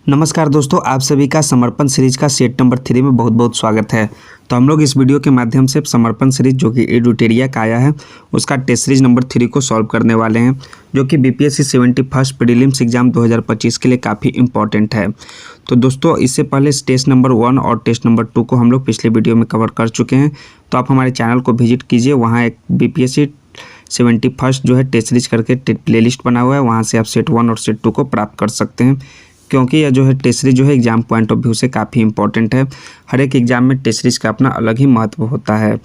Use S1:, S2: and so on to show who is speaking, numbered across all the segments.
S1: नमस्कार दोस्तों, आप सभी का समर्पण सीरीज का सेट नंबर 3 में बहुत बहुत स्वागत है। तो हम लोग इस वीडियो के माध्यम से समर्पण सीरीज जो कि एडुटेरिया का आया है उसका टेस्ट सीरीज नंबर 3 को सॉल्व करने वाले हैं, जो कि बीपीएससी 71st प्रीलिम्स एग्जाम 2025 के लिए काफ़ी इंपॉर्टेंट है। तो दोस्तों, इससे पहले टेस्ट नंबर 1 और टेस्ट नंबर 2 को हम लोग पिछले वीडियो में कवर कर चुके हैं। तो आप हमारे चैनल को विजिट कीजिए, वहाँ एक बीपीएससी 71st जो है टेस्ट सीरीज करके प्ले लिस्ट बना हुआ है, वहाँ से आप सेट 1 और सेट 2 को प्राप्त कर सकते हैं, क्योंकि यह जो है टेस्ट सीरीज जो है एग्जाम पॉइंट ऑफ व्यू से काफ़ी इंपॉर्टेंट है। हर एक एग्जाम में टेस्ट सीरीज का अपना अलग ही महत्व होता है।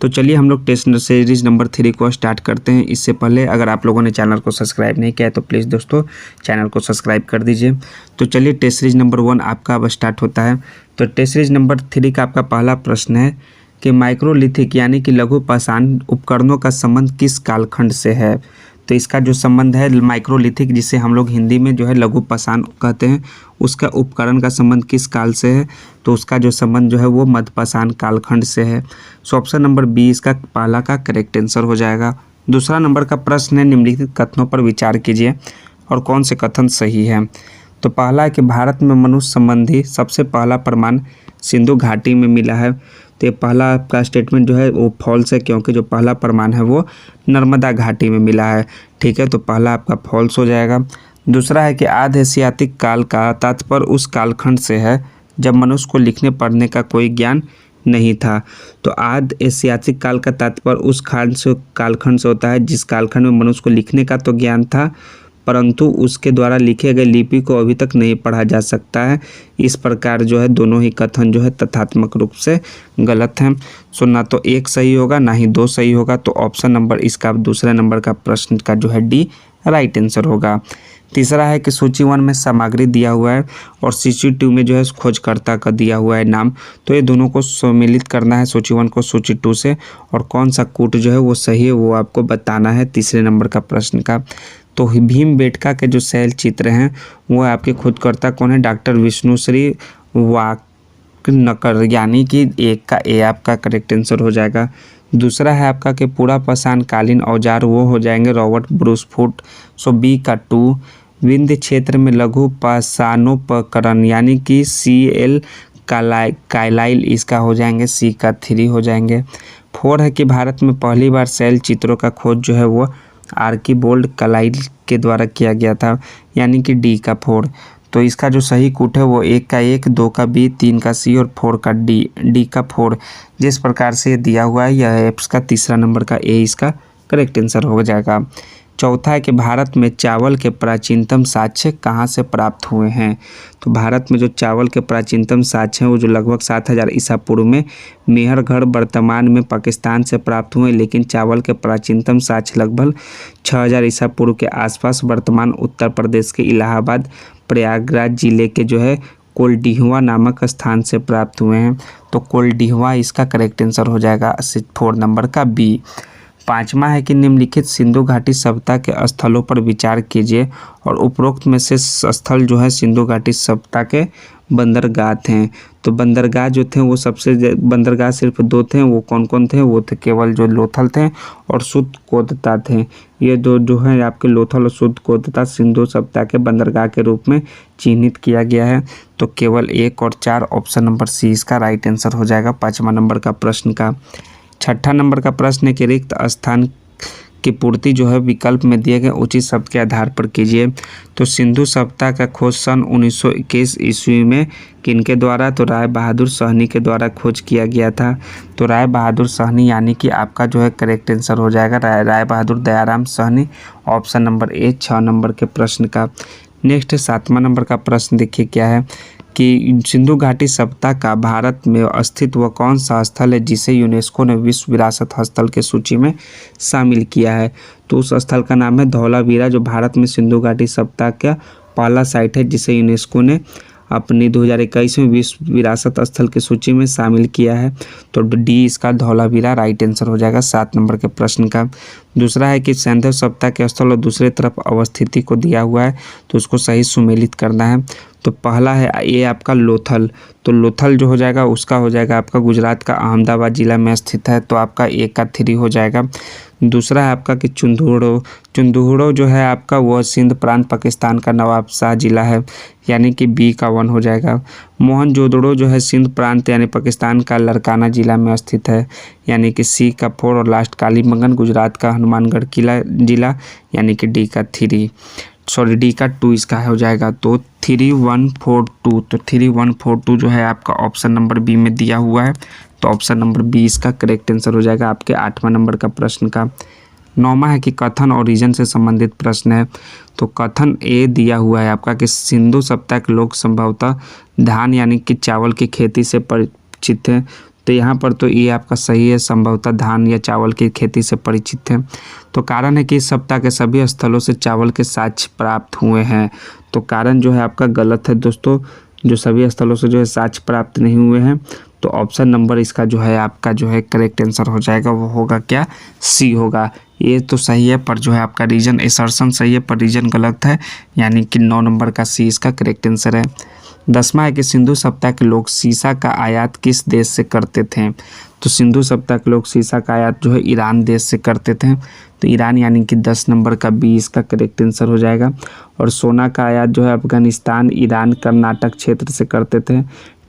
S1: तो चलिए हम लोग टेस्ट सीरीज नंबर 3 को स्टार्ट करते हैं। इससे पहले अगर आप लोगों ने चैनल को सब्सक्राइब नहीं किया है तो प्लीज़ दोस्तों चैनल को सब्सक्राइब कर दीजिए। तो चलिए टेस्ट सीरीज नंबर 1 आपका अब स्टार्ट होता है। तो टेस्ट सीरीज नंबर 3 का आपका पहला प्रश्न है कि माइक्रोलिथिक यानी कि लघु पाषाण उपकरणों का संबंध किस कालखंड से है। तो इसका जो संबंध है माइक्रोलिथिक, जिसे हम लोग हिंदी में जो है लघु पाषाण कहते हैं, उसका उपकरण का संबंध किस काल से है। तो उसका जो संबंध जो है वो मध्य पाषाण कालखंड से है। सो ऑप्शन नंबर बी इसका पहला का करेक्ट आंसर हो जाएगा। दूसरा नंबर का प्रश्न है, निम्नलिखित कथनों पर विचार कीजिए और कौन से कथन सही है। तो पहला है कि भारत में मनुष्य संबंधी सबसे पहला प्रमाण सिंधु घाटी में मिला है। तो ये पहला आपका स्टेटमेंट जो है वो फॉल्स है, क्योंकि जो पहला प्रमाण है वो नर्मदा घाटी में मिला है। ठीक है, तो पहला आपका फॉल्स हो जाएगा। दूसरा है कि आधि एशियातिक काल का तात्पर्य उस कालखंड से है जब मनुष्य को लिखने पढ़ने का कोई ज्ञान नहीं था। तो आधि एशियातिक काल का तात्पर्य उस कालखंड से होता है जिस कालखंड में मनुष्य को लिखने का तो ज्ञान था, परंतु उसके द्वारा लिखे गए लिपि को अभी तक नहीं पढ़ा जा सकता है। इस प्रकार जो है दोनों ही कथन जो है तथ्यात्मक रूप से गलत हैं। सो ना तो एक सही होगा ना ही दो सही होगा। तो ऑप्शन नंबर इसका दूसरे नंबर का प्रश्न का जो है डी राइट आंसर होगा। तीसरा है कि सूची 1 में सामग्री दिया हुआ है और सूची 2 में जो है खोजकर्ता का दिया हुआ है नाम। तो ये दोनों को सम्मिलित करना है, सूची 1 को सूची 2 से, और कौन सा कूट जो है वो सही है वो आपको बताना है तीसरे नंबर का प्रश्न का। तो भीमबेटका के जो शैल चित्र हैं वो आपके खोजकर्ता कौन है, डॉक्टर विष्णुश्री वाकनकर, यानी कि एक का ए आपका करेक्ट आंसर हो जाएगा। दूसरा है आपका कि पूरा पाषाणकालीन औजार वो हो जाएंगे रॉबर्ट ब्रूसफुट। सो बी का 2। विंध्य क्षेत्र में लघु पाषाणोपकरण यानी कि CL काइलाइल, इसका हो जाएंगे सी का 3 हो जाएंगे। 4 है कि भारत में पहली बार शैल चित्रों का खोज जो है वो आर्कीबोल्ड काइलाइल के द्वारा किया गया था, यानी कि डी का 4। तो इसका जो सही कूट है वो 1 का 1, 2 का बी, 3 का सी और 4 का डी का 4। जिस प्रकार से दिया हुआ है यह इसका तीसरा नंबर का ए इसका करेक्ट आंसर हो जाएगा। चौथा है कि भारत में चावल के प्राचीनतम साक्ष्य कहाँ से प्राप्त हुए हैं। तो भारत में जो चावल के प्राचीनतम साक्ष्य हैं वो जो लगभग 7000 ईसा पूर्व में मेहरगढ़ वर्तमान में पाकिस्तान से प्राप्त हुए, लेकिन चावल के प्राचीनतम साक्ष्य लगभग 6000 ईसा पूर्व के आसपास वर्तमान उत्तर प्रदेश के इलाहाबाद प्रयागराज जिले के जो है कोलडीहवा नामक स्थान से प्राप्त हुए हैं। तो कोलडीहवा इसका करेक्ट आंसर हो जाएगा 4 नंबर का बी। पांचवा है कि निम्नलिखित सिंधु घाटी सभ्यता के स्थलों पर विचार कीजिए और उपरोक्त में से स्थल जो है सिंधु घाटी सभ्यता के बंदरगाह थे। तो बंदरगाह जो थे वो बंदरगाह सिर्फ 2 थे। वो कौन कौन थे, वो थे केवल जो लोथल थे और शुद्ध कोदता थे। ये दो जो है आपके लोथल और शुद्ध कोदता सिंधु सभ्यता के बंदरगाह के रूप में चिन्हित किया गया है। तो केवल 1 और 4 ऑप्शन नंबर सी इसका राइट आंसर हो जाएगा 5वां नंबर का प्रश्न का। 6ठा नंबर का प्रश्न है कि रिक्त स्थान की पूर्ति जो है विकल्प में दिए गए उचित शब्द के आधार पर कीजिए। तो सिंधु सभ्यता का खोज सन 1921 ईस्वी में किनके द्वारा, तो राय बहादुर साहनी के द्वारा खोज किया गया था। तो राय बहादुर साहनी यानी कि आपका जो है करेक्ट आंसर हो जाएगा Rai Bahadur Dayaram Sahni, option number A 6 number के प्रश्न का। नेक्स्ट 7वां नंबर का प्रश्न देखिए क्या है कि सिंधु घाटी सभ्यता का भारत में स्थित वह कौन सा स्थल है जिसे यूनेस्को ने विश्व विरासत स्थल के सूची में शामिल किया है। तो उस स्थल का नाम है धौलावीरा, जो भारत में सिंधु घाटी सभ्यता का पहला साइट है जिसे यूनेस्को ने अपनी 2021 में विश्व विरासत स्थल की सूची में शामिल किया है। तो डी इसका धौलावीरा राइट आंसर हो जाएगा 7 नंबर के प्रश्न का। दूसरा है कि सैंधव सभ्यता के स्थल और दूसरे तरफ अवस्थिति को दिया हुआ है, तो उसको सही सुमेलित करना है। तो पहला है ये आपका लोथल। तो लोथल जो हो जाएगा उसका हो जाएगा आपका गुजरात का अहमदाबाद जिला में स्थित है। तो आपका 1 का 3 हो जाएगा। दूसरा है आपका कि चुंदुड़ो। चुंदुड़ो जो है आपका वह सिंध प्रांत पाकिस्तान का नवाबशाह ज़िला है, यानी कि बी का 1 हो जाएगा। मोहनजोदड़ो जो है सिंध प्रांत यानी पाकिस्तान का लड़काना ज़िला में स्थित है, यानी कि सी का 4। और लास्ट कालीबंगन गुजरात का हनुमानगढ़ किला ज़िला, यानी कि डी का 2 इसका हो जाएगा। तो 3142, तो 3142 जो है आपका ऑप्शन नंबर बी में दिया हुआ है। तो ऑप्शन नंबर बी इसका करेक्ट आंसर हो जाएगा आपके 8वां नंबर का प्रश्न का। 9वां है कि कथन और रीजन से संबंधित प्रश्न है। तो कथन ए दिया हुआ है आपका कि सिंधु सभ्यता के लोग संभवतः धान यानी कि चावल की खेती से परिचित हैं। तो यहाँ पर तो ये आपका सही है, संभवतः धान या चावल की खेती से परिचित हैं। तो कारण है कि इस सप्ताह के सभी स्थलों से चावल के साक्ष्य प्राप्त हुए हैं। तो कारण जो है आपका गलत है दोस्तों, जो सभी स्थलों से जो है साक्ष्य प्राप्त नहीं हुए हैं। तो ऑप्शन नंबर इसका जो है आपका जो है करेक्ट आंसर हो जाएगा, वो होगा क्या, सी होगा। ये तो सही है पर जो है आपका रीजन एसर्शन सही है पर रीजन गलत है, यानी कि 9 नंबर का सी इसका करेक्ट आंसर है। 10वां है कि सिंधु सभ्यता के लोग सीसा का आयात किस देश से करते थे। तो सिंधु सभ्यता के लोग सीसा का आयात जो है ईरान देश से करते थे। तो ईरान यानी कि 10 नंबर का बी इसका करेक्ट आंसर हो जाएगा। और सोना का आयात जो है अफगानिस्तान, ईरान, कर्नाटक क्षेत्र से करते थे।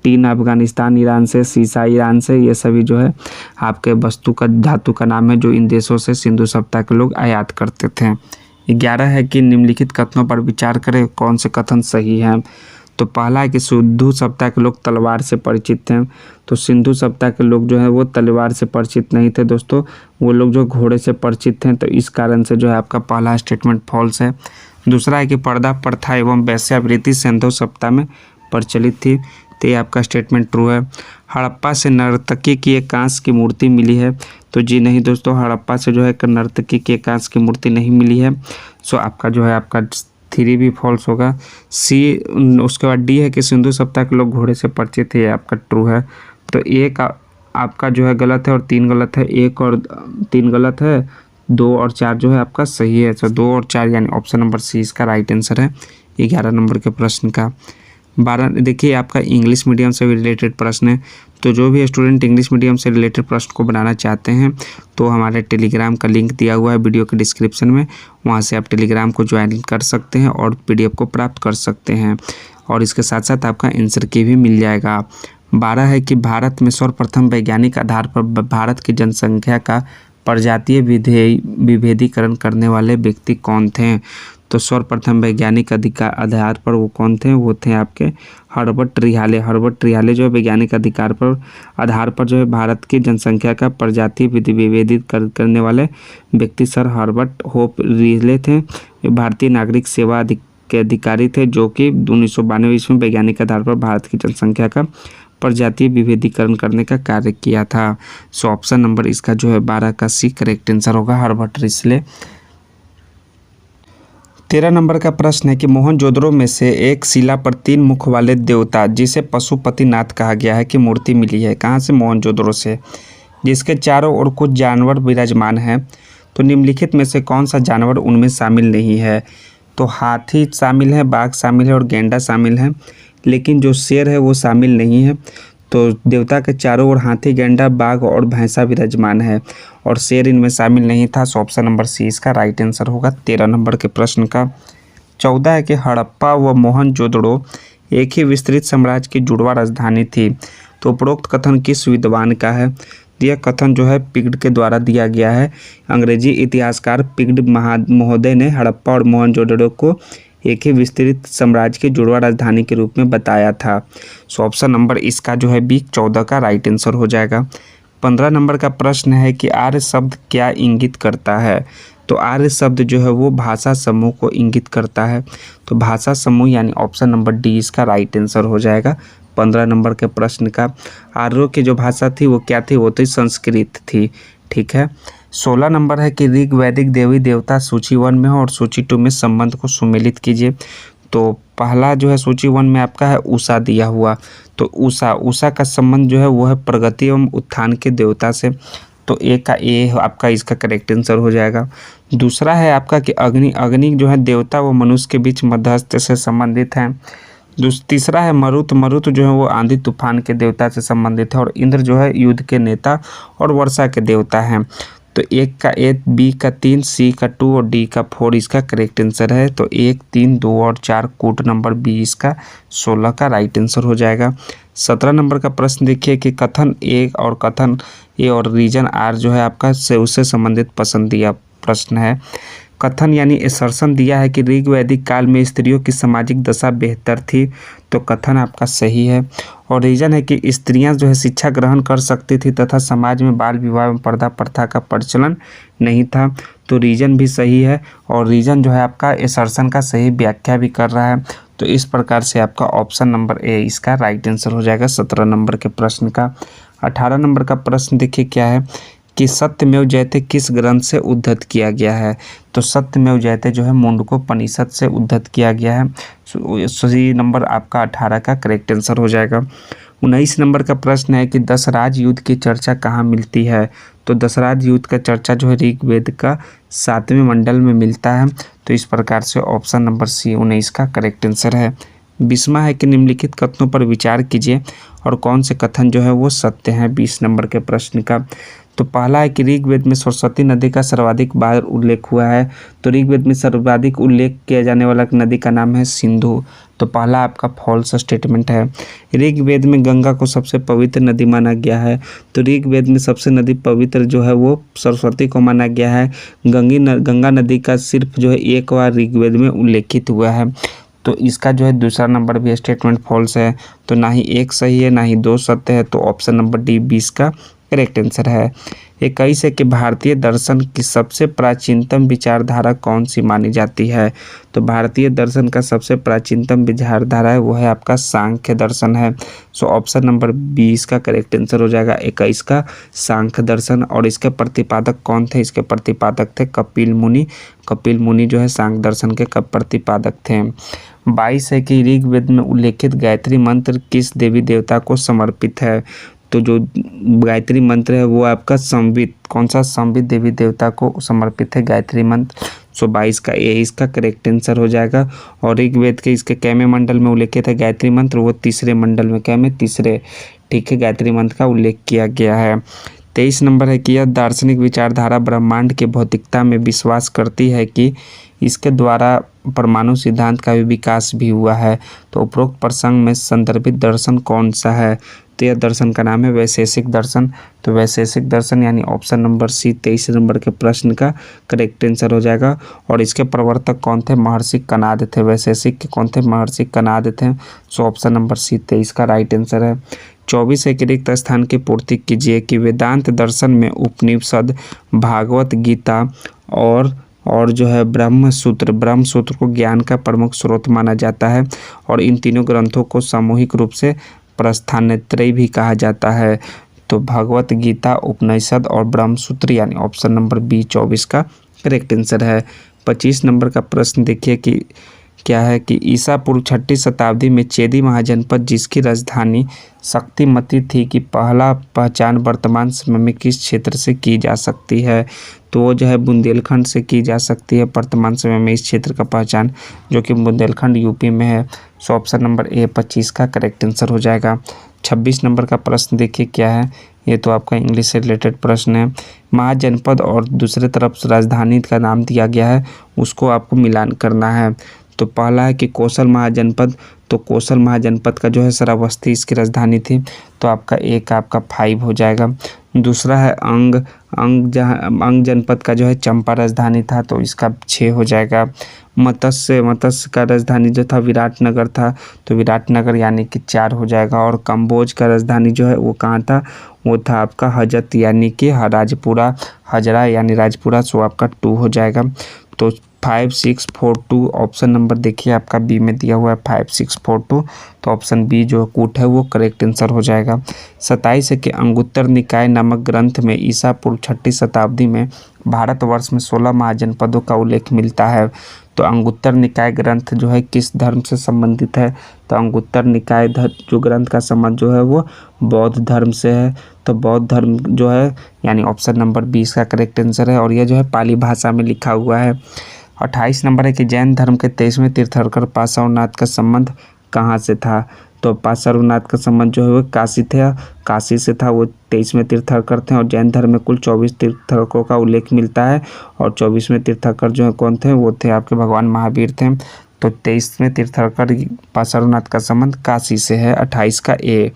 S1: टीन अफगानिस्तान ईरान से, सीसा ईरान से, ये सभी जो है आपके वस्तु का धातु का नाम है जो इन देशों से सिंधु सभ्यता के लोग आयात करते थे। 11 है कि निम्नलिखित कथनों पर विचार करें, कौन से कथन सही हैं। तो पहला है कि सिंधु सभ्यता के लोग तलवार से परिचित थे। तो सिंधु सभ्यता के लोग जो है वो तलवार से परिचित नहीं थे दोस्तों, वो लोग जो घोड़े से परिचित थे। तो इस कारण से जो है आपका पहला स्टेटमेंट फॉल्स है। दूसरा है कि पर्दा प्रथा एवं वेश्यावृत्ति सिंधु सभ्यता में प्रचलित थी। तो ये आपका स्टेटमेंट ट्रू है। हड़प्पा से नर्तकी की एक कांस्य की मूर्ति मिली है। तो जी नहीं दोस्तों, हड़प्पा से जो है नर्तकी की एक कांस्य की मूर्ति नहीं मिली है। सो आपका जो है आपका 3 भी फॉल्स होगा। सी, उसके बाद डी है कि सिंधु सभ्यता के लोग घोड़े से परिचित थे, ये आपका ट्रू है। तो एक आपका जो है गलत है और 3 गलत है, 1 और 3 गलत है, 2 और 4 जो है आपका सही है। तो 2 और 4 यानी ऑप्शन नंबर सी इसका राइट आंसर है 11 नंबर के प्रश्न का। 12 देखिए आपका इंग्लिश मीडियम से रिलेटेड प्रश्न है। तो जो भी स्टूडेंट इंग्लिश मीडियम से रिलेटेड प्रश्न को बनाना चाहते हैं तो हमारे टेलीग्राम का लिंक दिया हुआ है वीडियो के डिस्क्रिप्शन में, वहां से आप टेलीग्राम को ज्वाइन कर सकते हैं और पीडीएफ को प्राप्त कर सकते हैं। और इसके साथ साथ आपका आंसर की भी मिल जाएगा। 12 है कि भारत में सर्वप्रथम वैज्ञानिक आधार पर भारत की जनसंख्या का प्रजातीय विभेदीकरण करने वाले व्यक्ति कौन थे। तो सर्वप्रथम वैज्ञानिक आधार पर वो कौन थे, वो थे आपके हर्बर्ट रिहाले। हर्बर्ट रिहाले जो है वैज्ञानिक आधार पर जो है भारत की जनसंख्या का प्रजातीय विभेदित करने वाले व्यक्ति सर हर्बर्ट होप रिहाले थे। भारतीय नागरिक सेवा के अधिकारी थे जो कि 1992 ईस्वी में वैज्ञानिक आधार पर भारत की जनसंख्या का प्रजातीय विभेदीकरण करने का कार्य किया था। सो ऑप्शन नंबर इसका जो है 12 का सी करेक्ट आंसर होगा, हर्बर्ट रिस्ले। 13 नंबर का प्रश्न है कि मोहनजोदड़ो में से एक शिला पर 3 मुख वाले देवता जिसे पशुपतिनाथ कहा गया है की मूर्ति मिली है। कहाँ से? मोहनजोदड़ो से, जिसके चारों ओर कुछ जानवर विराजमान हैं। तो निम्नलिखित में से कौन सा जानवर उनमें शामिल नहीं है। तो हाथी शामिल है, बाघ शामिल है और गेंडा शामिल है, लेकिन जो शेर है वो शामिल नहीं है। तो देवता के चारों ओर हाथी, गेंडा, बाघ और भैंसा विराजमान है और शेर इनमें शामिल नहीं था। सो ऑप्शन नंबर सी इसका राइट आंसर होगा 13 नंबर के प्रश्न का। 14 है कि हड़प्पा व मोहनजोदड़ो एक ही विस्तृत साम्राज्य की जुड़वा राजधानी थी। तो उपरोक्त कथन किस विद्वान का है। यह कथन जो है पिग्ड के द्वारा दिया गया है। अंग्रेजी इतिहासकार पिग्ड महोदय ने हड़प्पा और मोहनजोदड़ो को एक ही विस्तृत साम्राज्य की जुड़वा राजधानी के रूप में बताया था। सो ऑप्शन नंबर इसका जो है बी 14 का राइट आंसर हो जाएगा। 15 नंबर का प्रश्न है कि आर्य शब्द क्या इंगित करता है। तो आर्य शब्द जो है वो भाषा समूह को इंगित करता है। तो भाषा समूह यानी ऑप्शन नंबर डी इसका राइट आंसर हो जाएगा 15 नंबर के प्रश्न का। आर्यों की जो भाषा थी वो क्या थी, वो थी संस्कृत थी। ठीक है। 16 नंबर है कि ऋग वैदिक देवी देवता सूची 1 में हो और सूची 2 में संबंध को सुमेलित कीजिए। तो पहला जो है सूची 1 में आपका है उषा दिया हुआ। तो उषा का संबंध जो है वो है प्रगति एवं उत्थान के देवता से। तो ए का ए आपका इसका करेक्ट आंसर हो जाएगा। दूसरा है आपका कि अग्नि जो है देवता वो मनुष्य के बीच मध्यस्थ से संबंधित है। तीसरा है मरुत जो है वो आंधी तूफान के देवता से संबंधित है। और इंद्र जो है युद्ध के नेता और वर्षा के देवता हैं। तो 1 का 8, बी का 3, सी का 2 और डी का 4 इसका करेक्ट आंसर है। तो 1, 3, 2 और 4 कूट नंबर बी इसका 16 का राइट आंसर हो जाएगा। 17 नंबर का प्रश्न देखिए कि कथन ए और रीजन आर जो है आपका से उससे संबंधित पसंदीदा प्रश्न है। कथन यानी एसर्शन दिया है कि ऋग वैदिक काल में स्त्रियों की सामाजिक दशा बेहतर थी, तो कथन आपका सही है। और रीजन है कि स्त्रियां जो है शिक्षा ग्रहण कर सकती थी तथा समाज में बाल विवाह एवं पर्दा प्रथा का प्रचलन नहीं था, तो रीजन भी सही है। और रीजन जो है आपका एसर्शन का सही व्याख्या भी कर रहा है। तो इस प्रकार से आपका ऑप्शन नंबर ए इसका राइट आंसर हो जाएगा 17 नंबर के प्रश्न का। 18 नंबर का प्रश्न देखिए क्या है कि सत्यमेव जयते किस ग्रंथ से उद्धृत किया गया है। तो सत्यमेव जयते जो है मुंडकोपनिषद से उद्धृत किया गया है। सही नंबर आपका 18 का करेक्ट आंसर हो जाएगा। 19 नंबर का प्रश्न है कि दशराज युद्ध की चर्चा कहाँ मिलती है। तो दशराज युद्ध का चर्चा जो है ऋग्वेद का 7वें मंडल में मिलता है। तो इस प्रकार से ऑप्शन नंबर सी 19 का करेक्ट आंसर है। 20वां है कि निम्नलिखित कथनों पर विचार कीजिए और कौन से कथन जो है वो सत्य हैं 20 नंबर के प्रश्न का। तो पहला है कि ऋग्वेद में सरस्वती नदी का सर्वाधिक बार उल्लेख हुआ है। तो ऋग्वेद में सर्वाधिक उल्लेख किया जाने वाला नदी का नाम है सिंधु। तो पहला आपका फॉल्स स्टेटमेंट है। ऋग्वेद में गंगा को सबसे पवित्र नदी माना गया है। तो ऋग्वेद में सबसे नदी पवित्र जो है वो सरस्वती को माना गया है। गंगा नदी का सिर्फ जो है एक बार ऋग्वेद में उल्लेखित हुआ है। तो इसका जो है दूसरा नंबर भी स्टेटमेंट फॉल्स है। तो ना ही एक सही है ना ही दो सत्य है। तो ऑप्शन नंबर डी 20 का करेक्ट आंसर है। 21 है कि भारतीय दर्शन की सबसे प्राचीनतम विचारधारा कौन सी मानी जाती है। तो भारतीय दर्शन का सबसे प्राचीनतम विचारधारा है वो है आपका सांख्य दर्शन है। सो ऑप्शन नंबर 20 का करेक्ट आंसर हो जाएगा 21 का सांख्य दर्शन। और इसके प्रतिपादक कौन थे। इसके प्रतिपादक थे कपिल मुनि। कपिल मुनि जो है सांख्य दर्शन के प्रतिपादक थे। 22 है कि ऋग्वेद में उल्लेखित गायत्री मंत्र किस देवी देवता को समर्पित है। तो जो गायत्री मंत्र है वो आपका संवित कौन सा संवित देवी देवता को समर्पित है गायत्री मंत्र। सो 22 का ए इसका करेक्ट आंसर हो जाएगा। और ऋग्वेद के इसके कैमे मंडल में उल्लेखित है गायत्री मंत्र वो तीसरे मंडल में कैमे तीसरे ठीक है गायत्री मंत्र का उल्लेख किया गया है। 23 नंबर है कि यह दार्शनिक विचारधारा ब्रह्मांड के भौतिकता में विश्वास करती है कि इसके द्वारा परमाणु सिद्धांत का भी विकास भी हुआ है। तो उपरोक्त प्रसंग में संदर्भित दर्शन कौन सा है। तो यह दर्शन का नाम है वैशेषिक दर्शन। तो वैशेषिक दर्शन यानी ऑप्शन नंबर सी 23 नंबर के प्रश्न का करेक्ट आंसर हो जाएगा। और इसके प्रवर्तक कौन थे महर्षि कनाद थे। वैशेषिक के कौन थे महर्षि कनाद थे। सो ऑप्शन नंबर सी 23 का राइट आंसर है। 24 है कि रिक्त स्थान की पूर्ति कीजिए कि वेदांत दर्शन में उपनिषद भागवत गीता और जो है ब्रह्म सूत्र को ज्ञान का प्रमुख स्रोत माना जाता है। और इन तीनों ग्रंथों को सामूहिक रूप से प्रस्थानत्रयी भी कहा जाता है। तो भगवत गीता उपनिषद और ब्रह्म सूत्र यानी ऑप्शन नंबर बी 24 का करेक्ट आंसर है। 25 नंबर का प्रश्न देखिए कि क्या है कि ईसा पूर्व 6ठी शताब्दी में चेदी महाजनपद जिसकी राजधानी शक्तिमती थी की पहला पहचान वर्तमान समय में किस क्षेत्र से की जा सकती है। तो वो जो है बुंदेलखंड से की जा सकती है वर्तमान समय में इस क्षेत्र का पहचान जो कि बुंदेलखंड यूपी में है। सो ऑप्शन नंबर ए 25 का करेक्ट आंसर हो जाएगा। 26 नंबर का प्रश्न देखिए क्या है। ये तो आपका इंग्लिश से रिलेटेड प्रश्न है। महाजनपद और दूसरे तरफ राजधानी का नाम दिया गया है उसको आपको मिलान करना है। तो पहला है कि कौशल महाजनपद। तो कौशल महाजनपद का जो है श्रावस्ती इसकी राजधानी थी। तो आपका एक आपका 5 हो जाएगा। दूसरा है अंग जनपद का जो है चंपा राजधानी था तो इसका 6 हो जाएगा। मत्स्य का राजधानी जो था विराटनगर था तो विराटनगर यानी कि 4 हो जाएगा। और कंबोज का राजधानी जो है वो कहाँ था वो था आपका हजत यानी कि राजपुरा हजरा यानी राजपुरा। सो आपका 2 हो जाएगा। तो 5 6 4 2 ऑप्शन नंबर देखिए आपका बी में दिया हुआ है 5 6 4 2। तो ऑप्शन बी जो कूट है वो करेक्ट आंसर हो जाएगा। 27 है कि अंगुत्तर निकाय नामक ग्रंथ में ईसा पूर्व 6ठी शताब्दी में भारतवर्ष में 16 महाजनपदों का उल्लेख मिलता है। तो अंगुत्तर निकाय ग्रंथ जो है किस धर्म से संबंधित है। तो अंगुत्तर निकाय जो ग्रंथ का संबंध जो है वो बौद्ध धर्म से है। तो बौद्ध धर्म जो है यानी ऑप्शन नंबर 20 का करेक्ट आंसर है। और यह जो है पाली भाषा में लिखा हुआ है। 28 नंबर है कि जैन धर्म के 23वें तीर्थंकर पार्श्वनाथ का संबंध कहाँ से था। तो पार्श्वनाथ का संबंध जो है वो काशी से था, वो 23वें तीर्थंकर थे। और जैन धर्म में कुल 24 तीर्थंकरों का उल्लेख मिलता है और 24वें तीर्थंकर जो है कौन थे, वो थे आपके भगवान महावीर थे। तो 23वें तीर्थंकर पार्श्वनाथ का संबंध काशी से है। 28 का ए।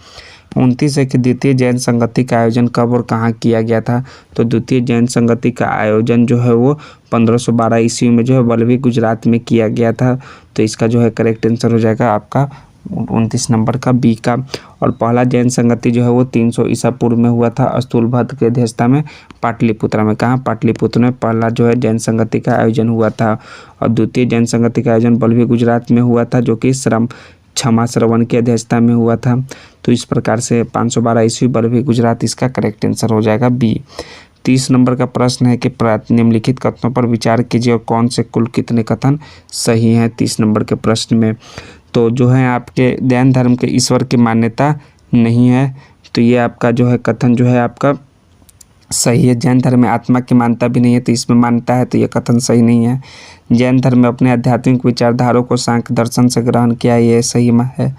S1: 29 है कि द्वितीय जैन संगति का आयोजन कब और कहाँ किया गया था। तो द्वितीय जैन संगति का आयोजन जो है वो 1512 ईस्वी में जो है वल्लभी गुजरात में किया गया था। तो इसका जो है करेक्ट आंसर हो जाएगा आपका 29 नंबर का बी का। और पहला जैन संगति जो है वो 300 ईसा पूर्व में हुआ था स्थूलभद्र के अध्यक्षता में पाटलिपुत्र में। कहाँ, पाटलिपुत्र में पहला जो है जैन संगति का आयोजन हुआ था। और द्वितीय जैन संगति का आयोजन वल्लभी गुजरात में हुआ था, जो कि क्षमा श्रवण की अध्यक्षता में हुआ था। तो इस प्रकार से 512 ईस्वी वल्लभी गुजरात इसका करेक्ट आंसर हो जाएगा बी। 30 नंबर का प्रश्न है कि निम्नलिखित कथनों पर विचार कीजिए और कौन से कुल कितने कथन सही हैं 30 नंबर के प्रश्न में। तो जो है आपके जैन धर्म के ईश्वर की मान्यता नहीं है, तो ये आपका जो है कथन जो है आपका सही है। जैन धर्म में आत्मा की मान्यता भी नहीं है, तो इसमें मान्यता है, तो ये कथन सही नहीं है। जैन धर्म में अपने आध्यात्मिक विचारधारों को सांख्य दर्शन से ग्रहण किया, ये सही है।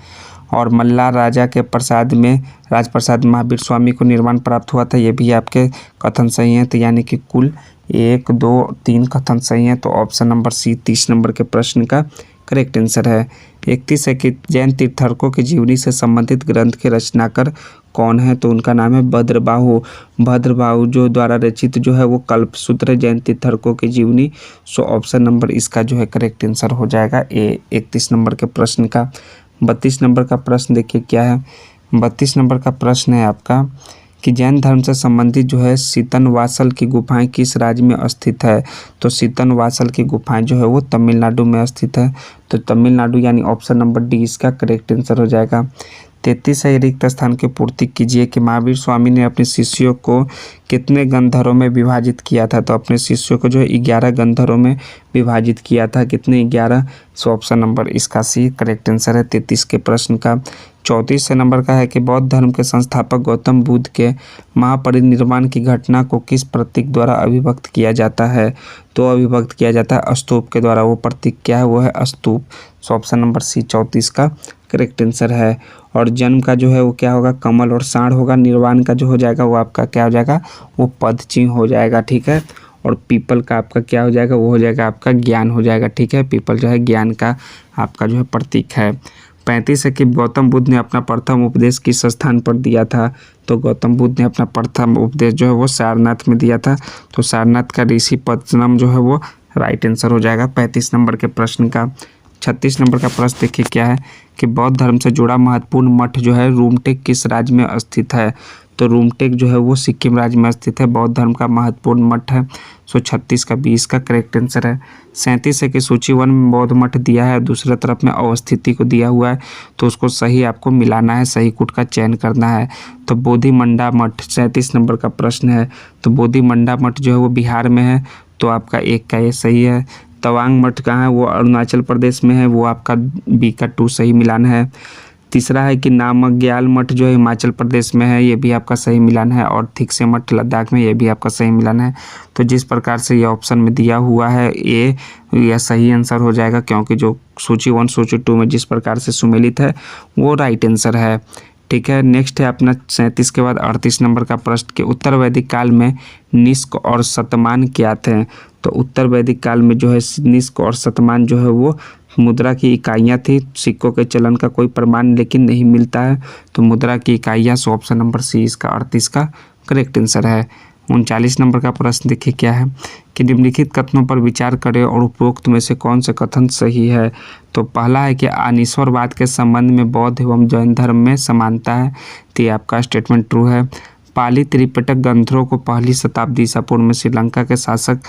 S1: और मल्लार राजा के प्रसाद में राजप्रसाद महावीर स्वामी को निर्वाण प्राप्त हुआ था, ये भी आपके कथन सही हैं। तो यानी कि कुल 1 2 3 कथन सही हैं। तो ऑप्शन नंबर सी 30 नंबर के प्रश्न का करेक्ट आंसर है। 31 है कि जैन तीर्थंकरों की जीवनी से संबंधित ग्रंथ के रचनाकार कौन है। तो उनका नाम है भद्रबाहु। भद्रबाहु जो द्वारा रचित जो है वो कल्पसूत्र जैन तीर्थंकरों की जीवनी। सो ऑप्शन नंबर इसका जो है करेक्ट आंसर हो जाएगा ए 31 नंबर के प्रश्न का। 32 नंबर का प्रश्न देखिए क्या है। 32 नंबर का प्रश्न है आपका कि जैन धर्म से संबंधित जो है सीतनवासल की गुफाएं किस राज्य में स्थित है। तो सीतनवासल की गुफाएं जो है वो तमिलनाडु में स्थित है। तो तमिलनाडु यानी ऑप्शन नंबर डी इसका करेक्ट आंसर हो जाएगा। 33 है रिक्त स्थान की पूर्ति कीजिए कि महावीर स्वामी ने अपने शिष्यों को कितने गंधरों में विभाजित किया था। तो अपने शिष्यों को जो है 11 गंधरों में विभाजित किया था। कितने, 11। सो ऑप्शन नंबर इसका सी करेक्ट आंसर है 33 के प्रश्न का। 34 नंबर का है कि बौद्ध धर्म के संस्थापक गौतम बुद्ध के महापरिनिर्वाण की घटना को किस प्रतीक द्वारा अभिव्यक्त किया जाता है। तो अभिव्यक्त किया जाता है स्तूप के द्वारा। वो प्रतीक क्या है, वो है स्तूप। सो ऑप्शन नंबर सी 34 का करेक्ट आंसर है। और जन्म का जो है वो क्या होगा, कमल और साढ़ होगा। निर्वाण का जो हो जाएगा वो आपका क्या हो जाएगा, वो पद चिन्ह हो जाएगा, ठीक है। और पीपल का आपका क्या हो जाएगा, वो हो जाएगा आपका ज्ञान हो जाएगा, ठीक है। पीपल जो है ज्ञान का आपका जो है प्रतीक है। 35 है कि गौतम बुद्ध ने अपना प्रथम उपदेश किस स्थान पर दिया था। तो गौतम बुद्ध ने अपना प्रथम उपदेश जो है वो सारनाथ में दिया था। तो सारनाथ का ऋषि पद्मनाभ जो है वो राइट आंसर हो जाएगा 35 नंबर के प्रश्न का। 36 नंबर का प्रश्न देखिए क्या है कि बौद्ध धर्म से जुड़ा महत्वपूर्ण मठ जो है रूमटेक किस राज्य में स्थित है। तो रूमटेक जो है वो सिक्किम राज्य में स्थित है, बौद्ध धर्म का महत्वपूर्ण मठ है। सो 36 का 20 का करेक्ट आंसर है। 37 है कि सूची 1 में बौद्ध मठ दिया है, दूसरे तरफ में अवस्थिति को दिया हुआ है, तो उसको सही आपको मिलाना है, सही कूट का चयन करना है। तो बोधिमंडा मठ 37 नंबर का प्रश्न है। तो बोधिमंडा मठ जो है वो बिहार में है, तो आपका 1 का ये सही है। तवांग मठ कहाँ है, वो अरुणाचल प्रदेश में है, वो आपका बी का 2 सही मिलान है। तीसरा है कि नामग्याल मठ जो है हिमाचल प्रदेश में है, ये भी आपका सही मिलान है। और थिकसे मठ लद्दाख में, ये भी आपका सही मिलान है। तो जिस प्रकार से ये ऑप्शन में दिया हुआ है ए, यह सही आंसर हो जाएगा, क्योंकि जो सूची 1 सूची 2 में जिस प्रकार से सुमेलित है वो राइट आंसर है, ठीक है। नेक्स्ट है अपना 37 के बाद 38 नंबर का प्रश्न के उत्तर वैदिक काल में निष्क और शतमान क्या थे। तो उत्तर वैदिक काल में जो है निष्क और शतमान जो है वो मुद्रा की इकाइयाँ थी। सिक्कों के चलन का कोई प्रमाण लेकिन नहीं मिलता है, तो मुद्रा की इकाइयाँ। सो ऑप्शन नंबर सी इसका 38 का करेक्ट आंसर है। 39 नंबर का प्रश्न देखिए क्या है कि निम्नलिखित कथनों पर विचार करें और उपरोक्त में से कौन से कथन सही है। तो पहला है कि अनीश्वरवाद के संबंध में बौद्ध एवं जैन धर्म में समानता है, तो ये आपका स्टेटमेंट ट्रू है। पाली त्रिपिटक ग्रंथों को पहली शताब्दी ईसा पूर्व में श्रीलंका के शासक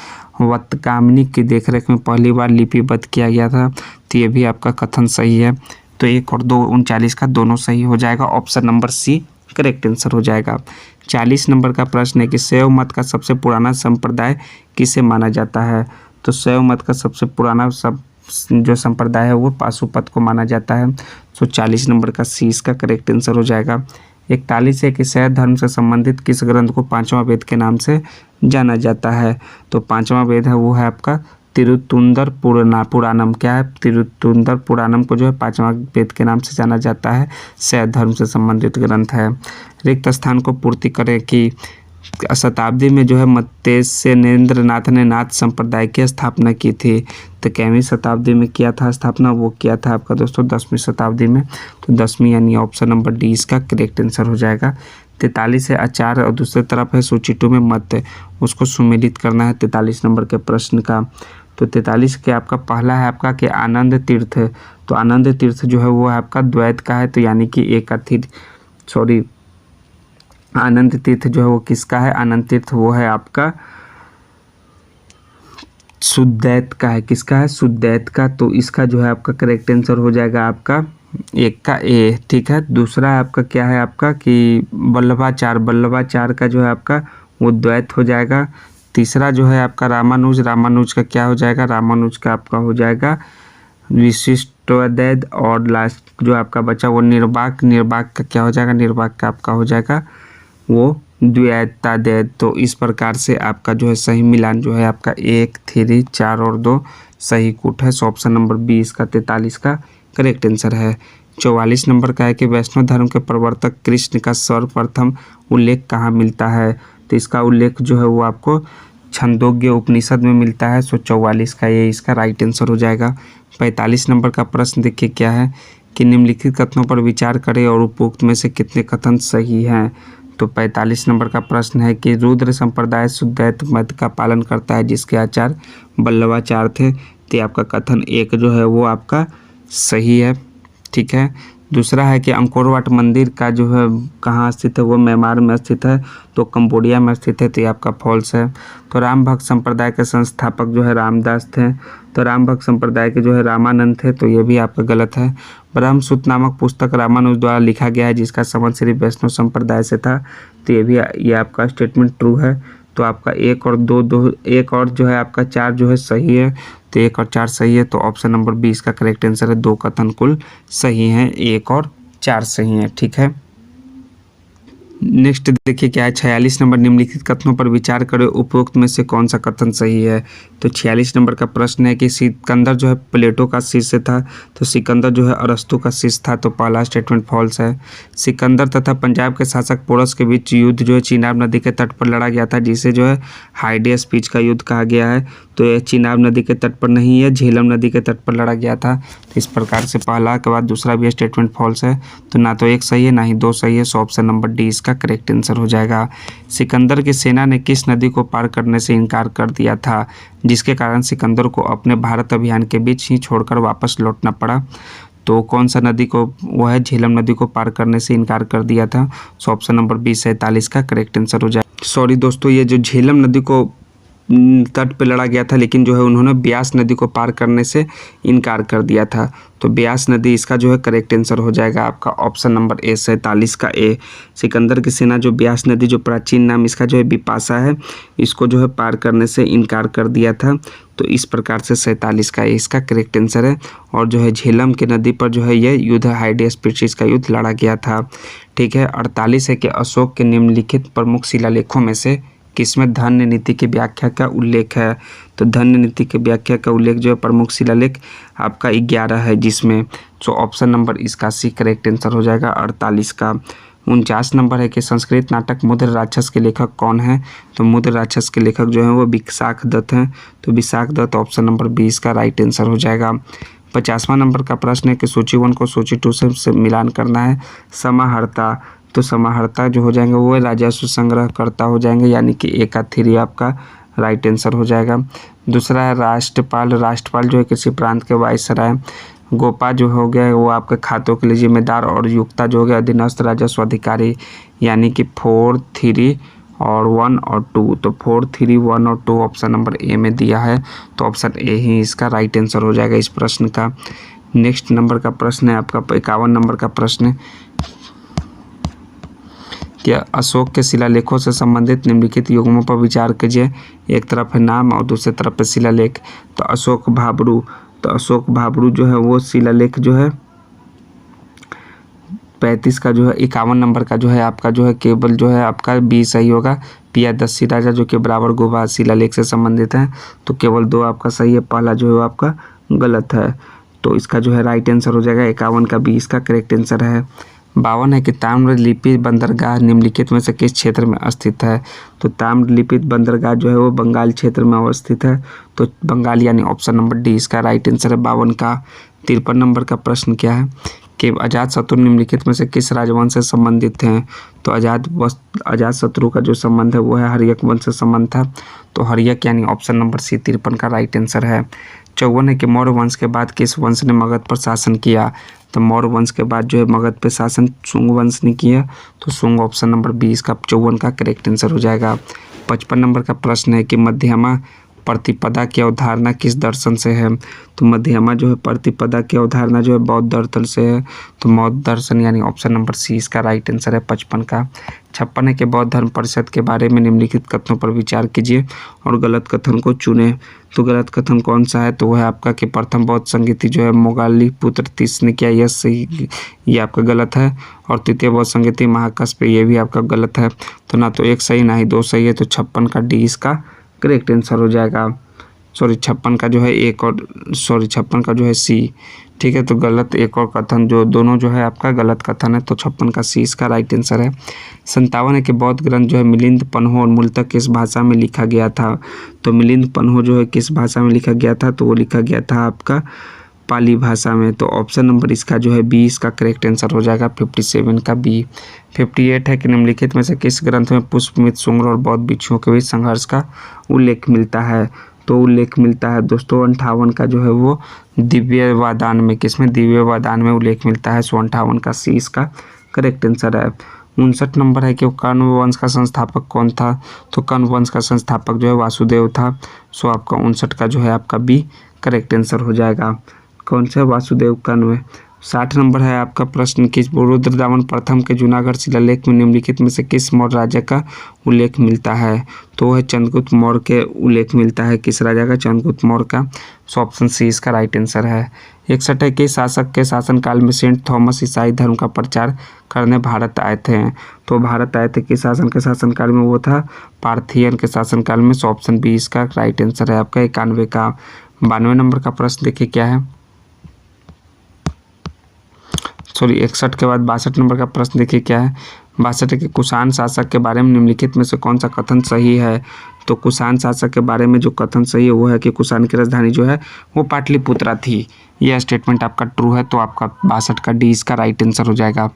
S1: वत्कामिनी की देखरेख में पहली बार लिपिबद्ध किया गया था, तो ये भी आपका कथन सही है। तो 1 और 2 39 का दोनों सही हो जाएगा, option number C correct answer हो जाएगा। 40 नंबर का प्रश्न है कि शैव मत का सबसे पुराना संप्रदाय किसे माना जाता है। तो शैव मत का सबसे पुराना जो संप्रदाय है वो पाशुपत को माना जाता है। तो 40 नंबर का सी इसका करेक्ट आंसर हो जाएगा। 41 है कि शैव धर्म से संबंधित किस ग्रंथ को 5वां वेद के नाम से जाना जाता है। तो 5वां वेद है वो है आपका तिरुतुंदर पुराणम क्या है? तिरुतुंदर पुराणम को जो है पांचवा वेद के नाम से जाना जाता है। शैव धर्म से संबंधित ग्रंथ है। रिक्त स्थान को पूर्ति करें कि शताब्दी में जो है मत्स्येंद्र नाथ ने नाथ संप्रदाय की स्थापना की थी। तो कैवीं शताब्दी में किया था स्थापना? वो किया था आपका दोस्तों 10वीं शताब्दी में। तो 10वीं यानी ऑप्शन नंबर डी इसका करेक्ट आंसर हो जाएगा। 43 है आचार और दूसरी तरफ है सूची 2 में मत्स्य, उसको सुमेलित करना है 43 नंबर के प्रश्न का। तो 43 के आपका पहला है आपका कि आनंद तीर्थ। तो आनंद तीर्थ जो है वो आपका द्वैत का है, तो यानी कि एक अर्थित आनंद तीर्थ जो है वो किसका है? आनंद तीर्थ वो है आपका शुद्धैत का है। किसका है? शुद्धैत का। तो इसका जो है आपका करेक्ट आंसर हो जाएगा आपका एक का ए। ठीक है। दूसरा है आपका क्या है आपका कि वल्लभाचार का जो है आपका वो द्वैत हो जाएगा। तीसरा जो है आपका रामानुज का क्या हो जाएगा? रामानुज का आपका हो जाएगा विशिष्टोद्वैत। और लास्ट जो आपका बचा वो निर्वाक का क्या हो जाएगा? निर्वाक का आपका हो जाएगा वो द्वैताद्वैत। तो इस प्रकार से आपका जो है सही मिलान जो है आपका 1, 3, 4 और 2 सही कूट है। सो ऑप्शन नंबर बी इसका 43 का करेक्ट आंसर है। 44 नंबर का है कि वैष्णव धर्म के प्रवर्तक कृष्ण का सर्वप्रथम उल्लेख कहाँ मिलता है? तो इसका उल्लेख जो है वो आपको छंदोग्य उपनिषद में मिलता है। सो 44 का ये इसका राइट आंसर हो जाएगा। 45 नंबर का प्रश्न देखिए क्या है कि निम्नलिखित कथनों पर विचार करें और उपरोक्त में से कितने कथन सही हैं। तो 45 नंबर का प्रश्न है कि रुद्र संप्रदाय शुद्धैत मत का पालन करता है जिसके आचार्य वल्लभाचार्य थे। तो आपका कथन एक जो है वो आपका सही है। ठीक है। दूसरा है कि अंकोर वाट मंदिर का जो है कहाँ स्थित है? वो म्यांमार में स्थित है, तो कंबोडिया में स्थित है। तो ये आपका फॉल्स है। तो राम भक्त संप्रदाय के संस्थापक जो है रामदास थे, तो राम भक्त संप्रदाय के जो है रामानंद थे। तो ये भी आपका गलत है। ब्रह्मसूत्र नामक पुस्तक रामानुज द्वारा लिखा गया है जिसका संबंध श्री वैष्णव संप्रदाय से था। तो ये आपका स्टेटमेंट ट्रू है। तो आपका 1 और 2 1 और जो है आपका 4 जो है सही है। तो 1 और 4 सही है। तो ऑप्शन नंबर बी इसका करेक्ट आंसर है। 2 कथन कुल सही हैं, 1 और 4 सही हैं। ठीक है। नेक्स्ट देखिए क्या है 46 नंबर निम्नलिखित कथनों पर विचार करें, उपरोक्त में से कौन सा कथन सही है। तो 46 नंबर का प्रश्न है कि सिकंदर जो है प्लेटो का शिष्य था, तो सिकंदर जो है अरस्तु का शिष्य था। तो पहला स्टेटमेंट फॉल्स है। सिकंदर तथा पंजाब के शासक पोरस के बीच युद्ध जो है चिनाब नदी के तट पर लड़ा गया था, जिसे जो है हाइडिया स्पीच का युद्ध कहा गया है। तो यह चिनाब नदी के तट पर नहीं है, झेलम नदी के तट पर लड़ा गया था। तो इस प्रकार से पहला के बाद दूसरा भी स्टेटमेंट फॉल्स है। तो ना तो 1 सही है ना ही 2 सही है। सो ऑप्शन नंबर डी इसका करेक्ट आंसर हो जाएगा। सिकंदर की सेना ने किस नदी को पार करने से इनकार कर दिया था जिसके कारण सिकंदर को अपने भारत अभियान के बीच ही छोड़कर वापस लौटना पड़ा? तो कौन सा नदी को? वो है झेलम नदी को पार करने से इनकार कर दिया था। सो ऑप्शन नंबर बी 47 का करेक्ट आंसर हो जाएगा। सॉरी दोस्तों, ये जो झेलम नदी को तट पे लड़ा गया था, लेकिन जो है उन्होंने ब्यास नदी को पार करने से इनकार कर दिया था। तो ब्यास नदी इसका जो है करेक्ट आंसर हो जाएगा आपका ऑप्शन नंबर ए 47 का ए। सिकंदर की सेना जो ब्यास नदी जो प्राचीन नाम इसका जो है बिपाशा है, इसको जो है पार करने से इनकार कर दिया था। तो इस प्रकार से 47 का ए इसका करेक्ट आंसर है। और जो है झेलम की नदी पर जो है ये युद्ध हाइडियास्पिसिस का युद्ध लड़ा गया था। ठीक है। 48 है कि अशोक के निम्नलिखित प्रमुख शिलालेखों में से किसमें धन्य नीति की व्याख्या का उल्लेख है? तो धन्य नीति की व्याख्या का उल्लेख जो है प्रमुख शिलालेख आपका 11 है जिसमें। सो ऑप्शन नंबर इसका सी करेक्ट आंसर हो जाएगा 48 का। 49 नंबर है कि संस्कृत नाटक मुद्र राक्षस के लेखक कौन है? तो मुद्र राक्षस के लेखक जो है वो विशाख दत्त हैं। तो विशाख दत्त ऑप्शन नंबर 20 का राइट आंसर हो जाएगा। 50वां नंबर का प्रश्न है कि सूची 1 को सूची 2 से मिलान करना है। समाहर्ता, तो समाहर्ता जो हो जाएंगे वो राजस्व संग्रह करता हो जाएंगे, यानी कि 1 का 3 आपका राइट आंसर हो जाएगा। दूसरा है राष्ट्रपाल जो है किसी प्रांत के वायसराय। गोपा जो हो गया वो आपके खातों के लिए जिम्मेदार। और युक्ता जो हो गया अधीनस्थ राजस्व अधिकारी, यानी कि 4, 3 और 1 और 2। तो 4, 3, 1 और 2 ऑप्शन नंबर ए में दिया है। तो ऑप्शन ए ही इसका राइट आंसर हो जाएगा इस प्रश्न का। नेक्स्ट नंबर का प्रश्न है आपका 51 नंबर का प्रश्न है कि अशोक के शिलालेखों से संबंधित निम्नलिखित युग्मों पर विचार कीजिए। एक तरफ है नाम और दूसरी तरफ है शिलालेख। तो अशोक भाबरू जो है वो शिलालेख जो है 35 का जो है 51 नंबर का जो है आपका जो है केवल जो है आपका बी सही होगा। पियादस्सी राजा जो कि बराबर गोवा शिलालेख से संबंधित है, तो केवल 2 आपका सही है, पहला जो है आपका गलत है। तो इसका जो है राइट आंसर हो जाएगा 51 का बी इसका करेक्ट आंसर है। 52 है कि ताम्रलिप्ति बंदरगाह निम्नलिखित में से किस क्षेत्र में स्थित है। तो ताम्रलिप्ति बंदरगाह जो है वो बंगाल क्षेत्र में अवस्थित है, तो बंगाल यानी ऑप्शन नंबर डी इसका राइट आंसर है 52 का। 53 नंबर का प्रश्न क्या है कि अजातशत्रु निम्नलिखित में से किस राजवंश से संबंधित हैं। तो अजातशत्रु का जो संबंध है वो है हर्यक वंश से संबंध था, तो हर्यक यानी ऑप्शन नंबर सी 53 का राइट आंसर है। 54 है कि मौर्य वंश के बाद किस वंश ने मगध पर शासन किया। तो मौर्य वंश के बाद जो है मगध पे शासन शुंग वंश ने किया, तो शुंग ऑप्शन नंबर 20 का 54 का करेक्ट आंसर हो जाएगा। 55 नंबर का प्रश्न है कि मध्यमा प्रतिपदा की अवधारणा किस दर्शन से है। तो मध्यमा जो है प्रतिपदा की अवधारणा जो है बौद्ध दर्शन से है, तो बौद्ध दर्शन यानी ऑप्शन नंबर सी इसका राइट आंसर है 55 का। 56 है कि बौद्ध धर्म परिषद के बारे में निम्नलिखित कथनों पर विचार कीजिए और गलत कथन को चुने। तो गलत कथन कौन सा है, तो वह है आपका कि प्रथम बौद्ध संगीति जो है मोगाली पुत्र तीस ने किया, यह सही, ये आपका गलत है। और तृतीय बौद्ध संगीति महाकाश ये भी आपका गलत है, तो ना तो एक सही ना ही 2 सही है, तो 56 का डी इसका करेक्ट आंसर हो जाएगा। 56 का जो है 56 का जो है सी, ठीक है। तो गलत एक और कथन जो दोनों जो है आपका गलत कथन है, तो 56 का सी इसका राइट आंसर है। 57 है कि बौद्ध ग्रंथ जो है मिलिंद पन्हो और मूलतः किस भाषा में लिखा गया था। तो मिलिंद पन्हो जो है किस भाषा में लिखा गया था, तो वो लिखा गया था आपका पाली भाषा में, तो ऑप्शन नंबर इसका जो है बी इसका करेक्ट आंसर हो जाएगा 57 का बी। 58 है कि निम्नलिखित में से किस ग्रंथ में पुष्पमित्र शुंग और बौद्ध भिक्षुओं के बीच संघर्ष का उल्लेख मिलता है। तो उल्लेख मिलता है दोस्तों 58 का जो है वो दिव्य वादान में, किसमें दिव्य वादान में उल्लेख मिलता है, सो 58 का सी इसका करेक्ट आंसर है। 59 नंबर है कि कण्व वंश का संस्थापक कौन था। तो कण्व वंश का संस्थापक जो है वासुदेव था, सो आपका 59 का जो है आपका बी करेक्ट आंसर हो जाएगा। कौन सा वासुदेव कण्व। 60 नंबर है आपका प्रश्न कि रुद्रदामन प्रथम के जूनागढ़ शिलालेख में निम्नलिखित में से किस मौर्य राजा का उल्लेख मिलता है। तो वह चंद्रगुप्त मौर्य के उल्लेख मिलता है, किस राजा का, चंद्रगुप्त मौर्य का, सो ऑप्शन सी इसका राइट आंसर है। 61 है कि शासक के शासनकाल में सेंट थॉमस ईसाई धर्म का प्रचार करने भारत आए थे। तो भारत आए थे किस शासन के शासनकाल में, वो था पार्थियन के शासनकाल में, सो ऑप्शन बी इसका राइट आंसर है आपका 91 का। 92 नंबर का प्रश्न देखिए क्या है, 61 के बाद 62 नंबर का प्रश्न देखिए क्या है। 62 के कुषाण शासक के बारे में निम्नलिखित में से कौन सा कथन सही है। तो कुषाण शासक के बारे में जो कथन सही है वो है कि कुषाण की राजधानी जो है वो पाटलिपुत्रा थी, यह स्टेटमेंट आपका ट्रू है, तो आपका 62 का डी इसका राइट आंसर हो जाएगा।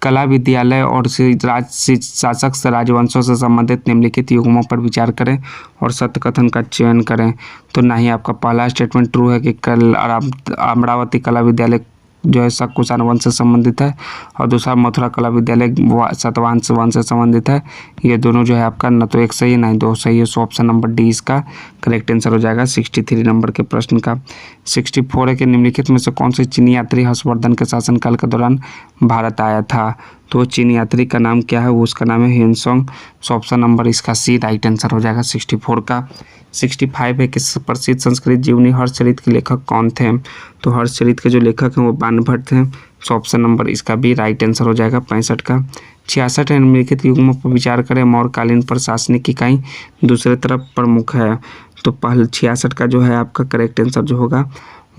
S1: कला विद्यालय और शासक से राजवंशों से संबंधित निम्नलिखित युग्मों पर विचार करें और सत्य कथन का चयन करें। तो ना ही आपका पहला स्टेटमेंट ट्रू है कि कल अमरावती कला विद्यालय जो है शक कुषाण वंश से संबंधित है, और दूसरा मथुरा कला विद्यालय सातवाहन वंश से संबंधित है। ये दोनों जो है आपका न तो एक सही है ना ही 2 सही है, सो ऑप्शन नंबर डी इसका करेक्ट आंसर हो जाएगा 63 नंबर के प्रश्न का। 64 है कि निम्नलिखित में से कौन से चीनी यात्री हर्षवर्धन के शासनकाल के दौरान भारत आया था। तो चीनी यात्री का नाम क्या है, वो उसका नाम है ह्वेनसांग, सो ऑप्शन नंबर इसका सी राइट आंसर हो जाएगा 64 का। 65 है कि प्रसिद्ध संस्कृत जीवनी हर्षचरित के लेखक कौन थे। तो हर्षचरित के जो लेखक हैं वो बाणभट्ट थे, सो ऑप्शन नंबर इसका भी राइट आंसर हो जाएगा 65 का। 66 है निम्नलिखित युग्मों पर विचार करें, मौर्यकालीन प्रशासनिक इकाई दूसरे तरफ प्रमुख है। तो पहले 66 का जो है आपका करेक्ट आंसर जो होगा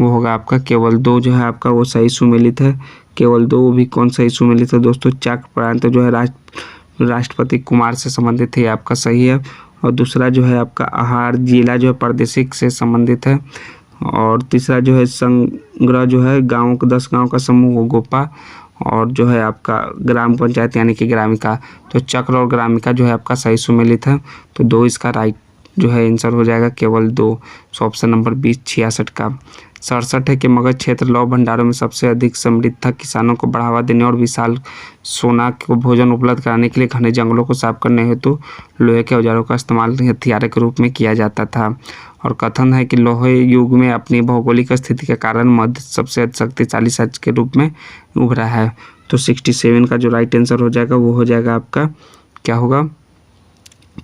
S1: वो होगा आपका केवल 2 जो है आपका वो सही सुमेलित है, केवल 2 भी कौन सही सुमेलित है दोस्तों, चाक प्रांत जो है राष्ट्रपति कुमार से संबंधित है, आपका सही है। और दूसरा जो है आपका आहार जिला जो है प्रादेशिक से संबंधित है, और तीसरा जो है संग्रह जो है गाँव का 10 गाँव का समूह गोपा, और जो है आपका ग्राम पंचायत यानी कि ग्रामिका। तो चक्र और ग्रामिका जो है आपका सही सुमेलित है, तो 2 इसका राइट जो है आंसर हो जाएगा केवल 2, सो ऑप्शन नंबर 20 66 का। 67 है कि मगध क्षेत्र लौह भंडारों में सबसे अधिक समृद्ध था, किसानों को बढ़ावा देने और विशाल सोना को भोजन उपलब्ध कराने के लिए घने जंगलों को साफ करने हेतु लोहे के औजारों का इस्तेमाल हथियार के रूप में किया जाता था। और कथन है कि लोहे युग में अपनी भौगोलिक स्थिति के कारण मध्य सबसे शक्तिशाली राज्य के रूप में उभरा है। तो 67 का जो राइट आंसर हो जाएगा वो हो जाएगा आपका क्या होगा,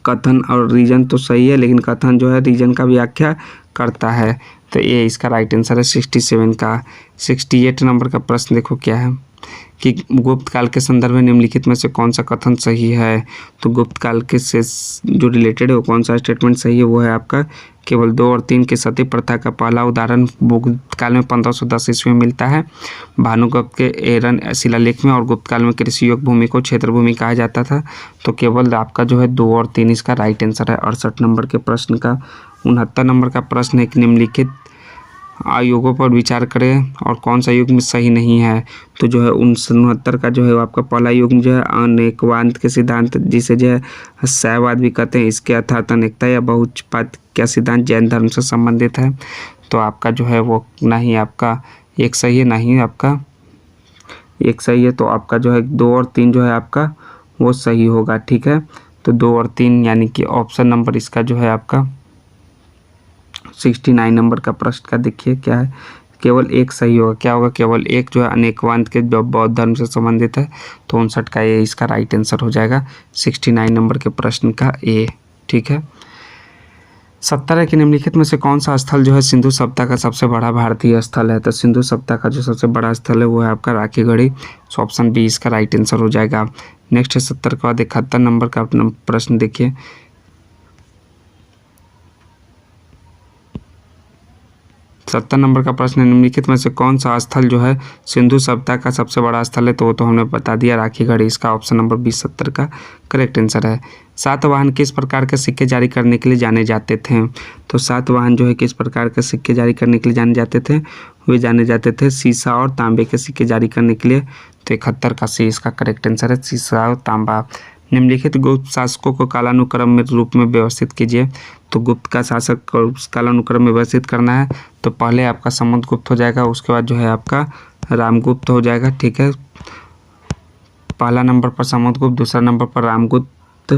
S1: कथन। और रीजन तो सही है, लेकिन कथन जो है रीजन का व्याख्या करता है, तो ये इसका राइट आंसर है 67 का। 68 नंबर का प्रश्न देखो क्या है, कि गुप्त काल के संदर्भ में निम्नलिखित में से कौन सा कथन सही है। तो गुप्त काल के से जो रिलेटेड है वो कौन सा स्टेटमेंट सही है, वो है आपका केवल 2 और 3 की सती प्रथा का पहला उदाहरण गुप्त काल में 1510 ईस्वी में मिलता है। भानुगुप्त के एरन शिलालेख में और गुप्त काल में कृषि योग्य भूमि को क्षेत्र भूमि कहा जाता था। तो केवल आपका जो है 2 और 3 इसका राइट आंसर है 68 नंबर के प्रश्न का। 69 नंबर का प्रश्न है कि निम्नलिखित आयोगों पर विचार करें और कौन सा युग में सही नहीं है। तो जो है 69 का जो है आपका पहला युग जो है अनेकवाद के सिद्धांत, जिसे जो है शैववाद भी कहते हैं, इसके अर्थात अनेकता या बहुपद का सिद्धांत जैन धर्म से संबंधित है। तो आपका जो है वो नहीं आपका एक सही है, नहीं आपका एक सही है। तो आपका जो है 2 और 3 जो है आपका वो सही होगा, ठीक है। तो 2 और 3 यानी कि ऑप्शन नंबर इसका जो है आपका 69 नंबर का प्रश्न का देखिए क्या है, केवल एक सही होगा। क्या होगा, केवल एक जो है अनेकवाद के बौद्ध धर्म से संबंधित है। तो 59 का ए इसका राइट आंसर हो जाएगा 69 नंबर के प्रश्न का ए, ठीक है। 70 के निम्नलिखित में से कौन सा स्थल जो है सिंधु सभ्यता का सबसे बड़ा भारतीय स्थल है। तो सिंधु सभ्यता का जो सबसे बड़ा स्थल है वो है आपका राखीगढ़ी। सो ऑप्शन बी इसका राइट आंसर हो जाएगा। नेक्स्ट है 70 के बाद 71 नंबर का प्रश्न देखिए। 70 नंबर का प्रश्न है, निम्नलिखित में से कौन सा स्थल जो है सिंधु सभ्यता का सबसे बड़ा स्थल है। तो वो तो हमने बता दिया राखीगढ़ी, इसका ऑप्शन नंबर 20 70 का करेक्ट आंसर है। सातवाहन किस प्रकार के सिक्के जारी करने के लिए जाने जाते थे। तो सातवाहन जो है किस प्रकार के सिक्के जारी करने के लिए जाने जाते थे, वे जाने जाते थे सीसा और तांबे के सिक्के जारी करने के लिए। तो 71 का सी इसका करेक्ट आंसर है, सीसा और तांबा। निम्नलिखित गुप्त शासकों को कालानुक्रम में रूप में व्यवस्थित कीजिए। तो गुप्त का शासक को कालानुक्रम में व्यवस्थित करना है तो पहले आपका समुद्रगुप्त हो जाएगा, उसके बाद जो है आपका रामगुप्त हो जाएगा, ठीक है। पहला नंबर पर समुद्रगुप्त, दूसरा नंबर पर रामगुप्त,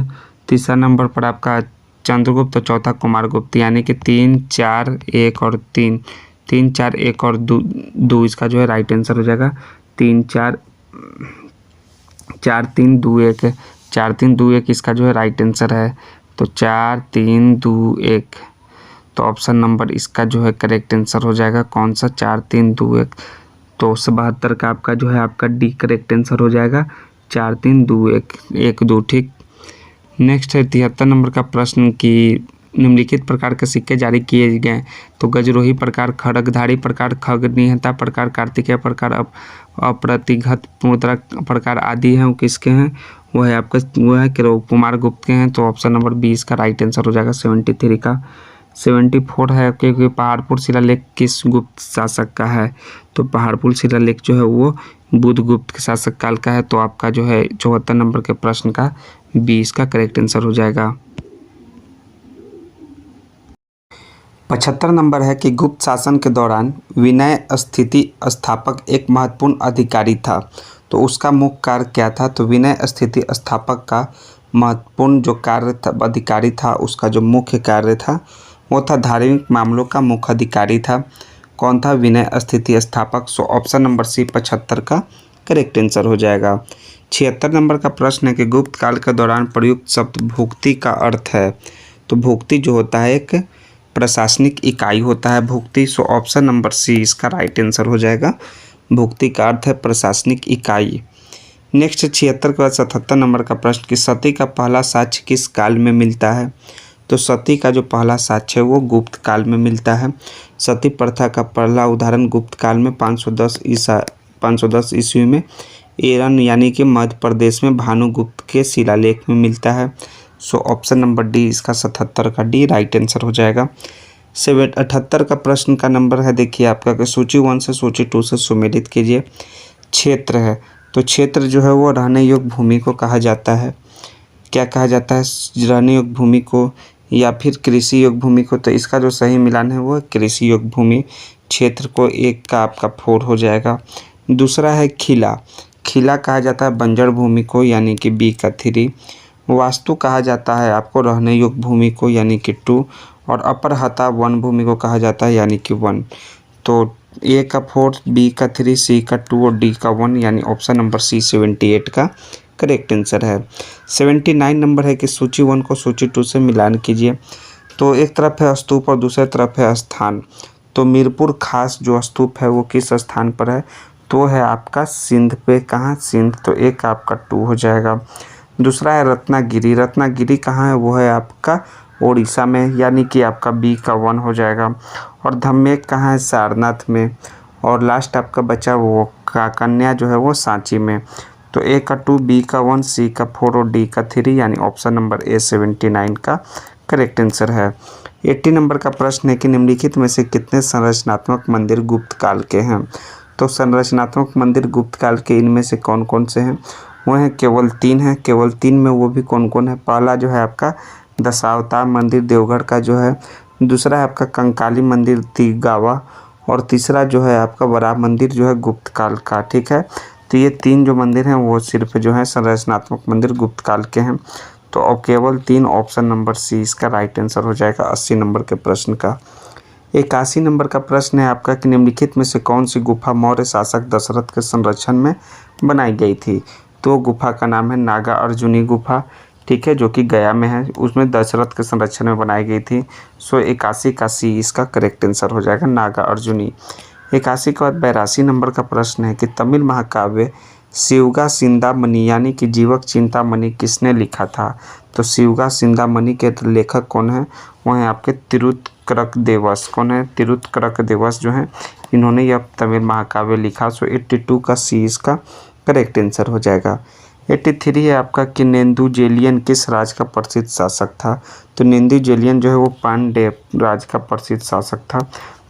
S1: तीसरा नंबर पर आपका चंद्रगुप्त, चौथा कुमारगुप्त, यानी कि 3 4 1 और 3 3 4 1 और 2 इसका जो है राइट आंसर हो जाएगा। 3 4 4 3 2 1 4 3 2 1 इसका जो है राइट आंसर है। तो 4 3 2 1 तो ऑप्शन नंबर इसका जो है करेक्ट आंसर हो जाएगा कौन सा, 4 3 2 1। तो 72 का आपका जो है आपका डी करेक्ट आंसर हो जाएगा, 4 3 2 1 1 2, ठीक। नेक्स्ट है 73 नंबर का प्रश्न कि निम्नलिखित प्रकार के सिक्के जारी किए गए। तो गजरोही प्रकार, खड़गधारी प्रकार, खगनिहता प्रकार, कार्तिकेय प्रकार, अप्रतिघत मुद्रा प्रकार आदि हैं वो किसके हैं, वो है आपका वो है कुमारगुप्त के हैं। तो ऑप्शन नंबर 20 का राइट आंसर हो जाएगा 73 का। 74 है क्योंकि पहाड़पुर शिलालेख किस गुप्त शासक का है। तो पहाड़पुर शिलालेख जो है वो बुधगुप्त के शासक काल का है। तो आपका जो है 74 नंबर के प्रश्न का 20 का करेक्ट आंसर हो जाएगा। 75 नंबर है कि गुप्त शासन के दौरान विनय स्थिति स्थापक एक महत्वपूर्ण अधिकारी था। तो उसका मुख्य कार्य क्या था। तो विनय स्थिति स्थापक का महत्वपूर्ण जो कार्य था, अधिकारी था, उसका जो मुख्य कार्य था वो था धार्मिक मामलों का मुख्य अधिकारी था। कौन था, विनय स्थिति स्थापक। सो ऑप्शन नंबर सी 75 का करेक्ट आंसर हो जाएगा। 76 नंबर का प्रश्न है कि गुप्त काल के दौरान प्रयुक्त शब्द भुक्ति का अर्थ है। तो भुक्ति जो होता है एक प्रशासनिक इकाई होता है भुक्ति। सो ऑप्शन नंबर सी इसका राइट आंसर हो जाएगा, भुक्ति का अर्थ है प्रशासनिक इकाई। नेक्स्ट 76 के बाद 77 नंबर का प्रश्न कि सती का पहला साक्ष्य किस काल में मिलता है। तो सती का जो पहला साक्ष्य है वो गुप्त काल में मिलता है। सती प्रथा का पहला उदाहरण गुप्त काल में 510 ईस्वी में एरन यानी कि मध्य प्रदेश में भानुगुप्त के शिलालेख में मिलता है। सो ऑप्शन नंबर डी इसका 77 का डी राइट आंसर हो जाएगा। 78 का प्रश्न का नंबर है देखिए आपका कि सूची 1 से सूची 2 से सुमेलित कीजिए। क्षेत्र है, तो क्षेत्र जो है वो रहने योग्य भूमि को कहा जाता है। क्या कहा जाता है, रहने योग्य भूमि को या फिर कृषि योग्य भूमि को। तो इसका जो सही मिलान है वो कृषि योग्य भूमि। क्षेत्र को 1 का आपका 4 हो जाएगा। दूसरा है खिला, खिला कहा जाता है बंजर भूमि को यानी कि बी का 3। वास्तु कहा जाता है आपको रहने योग्य भूमि को यानी कि 2। और अपरहता वन भूमि को कहा जाता है यानी कि 1। तो ए का 4, बी का 3, सी का 2 और डी का 1 यानी ऑप्शन नंबर सी 78 का करेक्ट आंसर है। 79 नंबर है कि सूची 1 को सूची 2 से मिलान कीजिए। तो एक तरफ है स्तूप और दूसरी तरफ है स्थान। तो मीरपुर खास जो स्तूप है वो किस स्थान पर है। तो है आपका सिंध पे, कहाँ सिंध, तो एक आपका 2 हो जाएगा। दूसरा है रत्नागिरी, रत्नागिरी कहाँ है, वो है आपका उड़ीसा में, यानी कि आपका बी का 1 हो जाएगा। और धम्मेक कहाँ है, सारनाथ में। और लास्ट आपका बचा वो का कन्या जो है वो सांची में। तो ए का 2, बी का 1, सी का 4 और डी का 3, यानी ऑप्शन नंबर ए 79 का करेक्ट आंसर है। 80 नंबर का प्रश्न है कि निम्नलिखित में से कितने संरचनात्मक मंदिर गुप्त काल के हैं। तो संरचनात्मक मंदिर गुप्त काल के इनमें से कौन कौन से हैं, वो हैं केवल 3 हैं। केवल 3 में वो भी कौन कौन है, पहला जो है आपका दशावतार मंदिर देवगढ़ का जो है, दूसरा है आपका कंकाली मंदिर तिगावा, और तीसरा जो है आपका वराह मंदिर जो है गुप्त काल का। ठीक है, तो ये 3 जो मंदिर हैं वो सिर्फ जो है संरचनात्मक मंदिर गुप्त काल के हैं। तो अब केवल 3, ऑप्शन नंबर सी इसका राइट आंसर हो जाएगा 80 नंबर के प्रश्न का। 81 नंबर का प्रश्न है आपका कि निम्नलिखित में से कौन सी गुफा मौर्य शासक दशरथ के संरक्षण में बनाई गई थी। तो गुफा का नाम है नागा अर्जुनी गुफा, ठीक है, जो कि गया में है, उसमें दशरथ के संरक्षण में बनाई गई थी। 81 का सी इसका करेक्ट आंसर हो जाएगा, नागा अर्जुनी। 81 के बाद 82 नंबर का प्रश्न है कि तमिल महाकाव्य शिवगा सिंदामणि यानी कि जीवक चिंतामणि किसने लिखा था। तो शिवगा सिंदामणि के लेखक कौन है, वो हैं आपके तिरुतकरक देवस। कौन है, तिरुतकरक देवस जो हैं, इन्होंने यह तमिल महाकाव्य लिखा। 82 का सी इसका करेक्ट आंसर हो जाएगा। 83 है आपका कि नेदुंजेलियन किस राज का प्रसिद्ध शासक था। तो नेदुंजेलियन जो है वो पांड्य राज का प्रसिद्ध शासक था।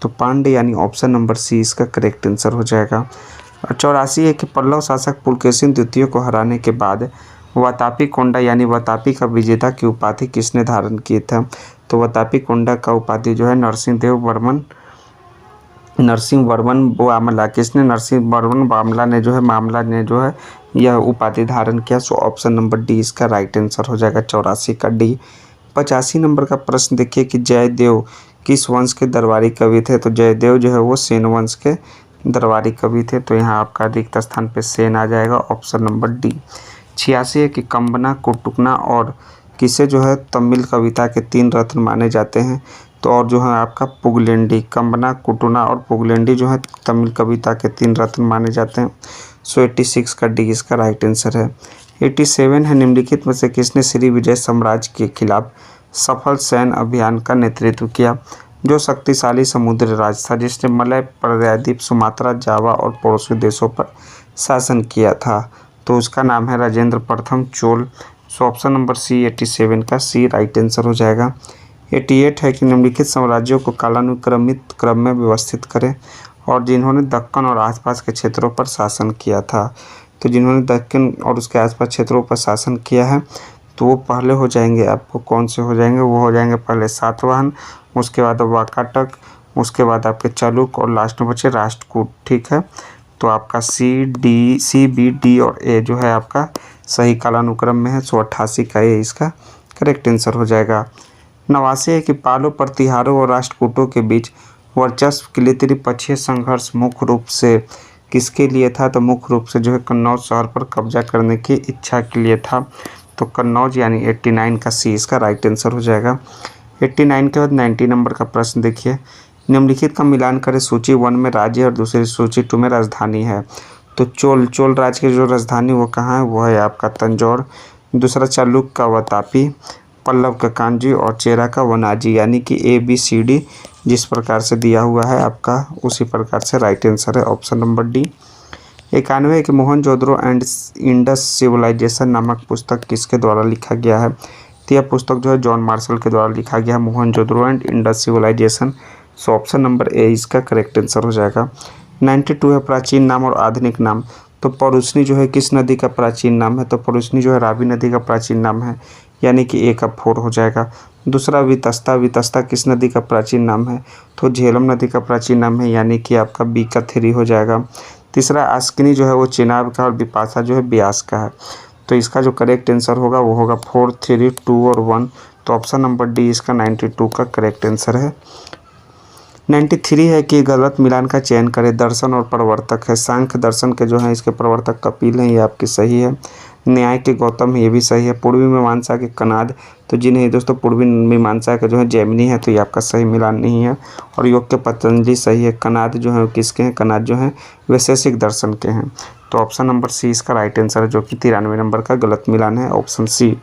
S1: तो पांड्य यानी ऑप्शन नंबर सी इसका करेक्ट आंसर हो जाएगा। और 84 है कि पल्लव शासक पुलकेशिन द्वितीय को हराने के बाद वातापी कोंडा यानी वातापी का विजेता की उपाधि किसने धारण की था। तो वातापी कोंडा का उपाधि जो है नरसिंह वर्मन बामला, किसने, नरसिंह वर्मन बामला ने जो है यह उपाधि धारण किया। सो ऑप्शन नंबर डी इसका राइट आंसर हो जाएगा, 84 का डी। 85 नंबर का प्रश्न देखिए कि जयदेव किस वंश के दरबारी कवि थे। तो जयदेव जो है वो सेन वंश के दरबारी कवि थे। तो यहाँ आपका रिक्त स्थान पे सेन आ जाएगा, ऑप्शन नंबर डी। 86 है कि कंबना, कुटुकना और किसे जो है तमिल कविता के 3 रत्न माने जाते हैं। तो और जो है आपका पुगलेंडी, कंबना, कुटुना और पुगलेंडी जो है तमिल कविता के 3 रत्न माने जाते हैं। 86 का डी इसका राइट आंसर है। 87 है निम्नलिखित में से किसने श्री विजय साम्राज्य के खिलाफ सफल सैन्य अभियान का नेतृत्व किया। जो शक्तिशाली समुद्री राज था जिसने मलय प्रायद्वीप, सुमात्रा, जावा और पड़ोसी देशों पर शासन किया था। तो उसका नाम है राजेंद्र प्रथम Chola. So option number C 87 का सी राइट आंसर हो जाएगा। 88 है कि निम्नलिखित साम्राज्यों को कालानुक्रमित क्रम में व्यवस्थित करें और जिन्होंने दक्कन और आसपास के क्षेत्रों पर शासन किया था। तो जिन्होंने दक्कन और उसके आसपास क्षेत्रों पर शासन किया है तो वो पहले हो जाएंगे, आपको कौन से हो जाएंगे, वो हो जाएंगे पहले सातवाहन, उसके बाद वाकाटक, उसके बाद आपके चालुक्य और लास्ट में बचे राष्ट्रकूट। ठीक है, तो आपका सी बी डी और ए जो है आपका सही कालानुक्रम में है। 88 का ए इसका करेक्ट आंसर हो जाएगा। 89 है कि पालो प्रतिहारों और राष्ट्रकूटों के बीच वर्चस्व के लिए त्रिपक्षीय संघर्ष मुख्य रूप से किसके लिए था। तो मुख्य रूप से जो है कन्नौज शहर पर कब्जा करने की इच्छा के लिए था। तो कन्नौज यानी 89 का सी इसका राइट आंसर हो जाएगा। 89 के बाद 90 नंबर का प्रश्न देखिए, निम्नलिखित का मिलान करें। सूची 1 में राज्य और दूसरी सूची 2 में राजधानी है। तो चोल राज्य की जो राजधानी वो कहाँ है, वो है आपका तंजौर। दूसरा चालुक्य का वातापी, पल्लव का कांजी और चेरा का वनाजी, यानी कि ABCD जिस प्रकार से दिया हुआ है आपका उसी प्रकार से राइट आंसर है, ऑप्शन नंबर डी। 91 कि मोहनजोदड़ो एंड इंडस सिविलाइजेशन नामक पुस्तक किसके द्वारा लिखा गया है। तो यह पुस्तक जो है जॉन मार्शल के द्वारा लिखा गया है, Mohenjodaro and Indus civilization. So option number A इसका करेक्ट आंसर हो जाएगा। 92 है प्राचीन नाम और आधुनिक नाम। तो परुस्नी जो है किस नदी का प्राचीन नाम है। तो परुस्नी जो है रावी नदी का प्राचीन नाम है, यानी कि ए का 4 हो जाएगा। दूसरा वितस्ता किस नदी का प्राचीन नाम है। तो झेलम नदी का प्राचीन नाम है, यानी कि आपका बी का 3 हो जाएगा। तीसरा आस्किनी जो है वो चिनाब का और बिपाशा जो है ब्यास का है। तो इसका जो करेक्ट आंसर होगा वो होगा 4, 3, 2 और 1। तो ऑप्शन नंबर डी इसका 92 का करेक्ट आंसर है। 93 है कि गलत मिलान का चयन करें। दर्शन और प्रवर्तक है, सांख्य दर्शन के जो है इसके प्रवर्तक कपिल हैं, ये आपकी सही है। न्याय के गौतम ये भी सही है। पूर्वी मीमांसा के कनाद, तो जी नहीं दोस्तों, पूर्वी मीमांसा का जो है जैमिनी है, तो ये आपका सही मिलान नहीं है। और योग के पतंजलि सही है। कनाद जो है किसके हैं? कनाद जो है वैशेषिक दर्शन के हैं। तो ऑप्शन नंबर सी इसका राइट आंसर है, जो कि 93 नंबर का गलत मिलान है, ऑप्शन सी।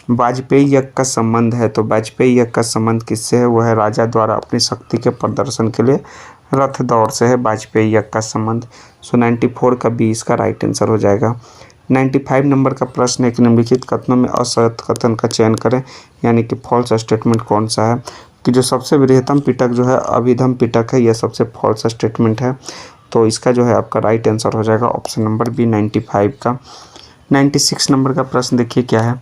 S1: वाजपेयी यज्ञ का संबंध है, तो वाजपेयी यज्ञ का संबंध किससे है? वह है राजा द्वारा अपनी शक्ति के प्रदर्शन के लिए रथ दौड़ से है वाजपेयी यज्ञ का संबंध। सो 94 का बी इसका राइट आंसर हो जाएगा। 95 नंबर का प्रश्न है कि निम्नलिखित कथनों में असत्य कथन का चयन करें, यानी कि फॉल्स स्टेटमेंट कौन सा है? कि जो सबसे बृहत्तम पिटक जो है अभिधम पिटक है, यह सबसे फॉल्स स्टेटमेंट है। तो इसका जो है आपका राइट आंसर हो जाएगा ऑप्शन नंबर बी 95 का। 96 नंबर का प्रश्न देखिए क्या है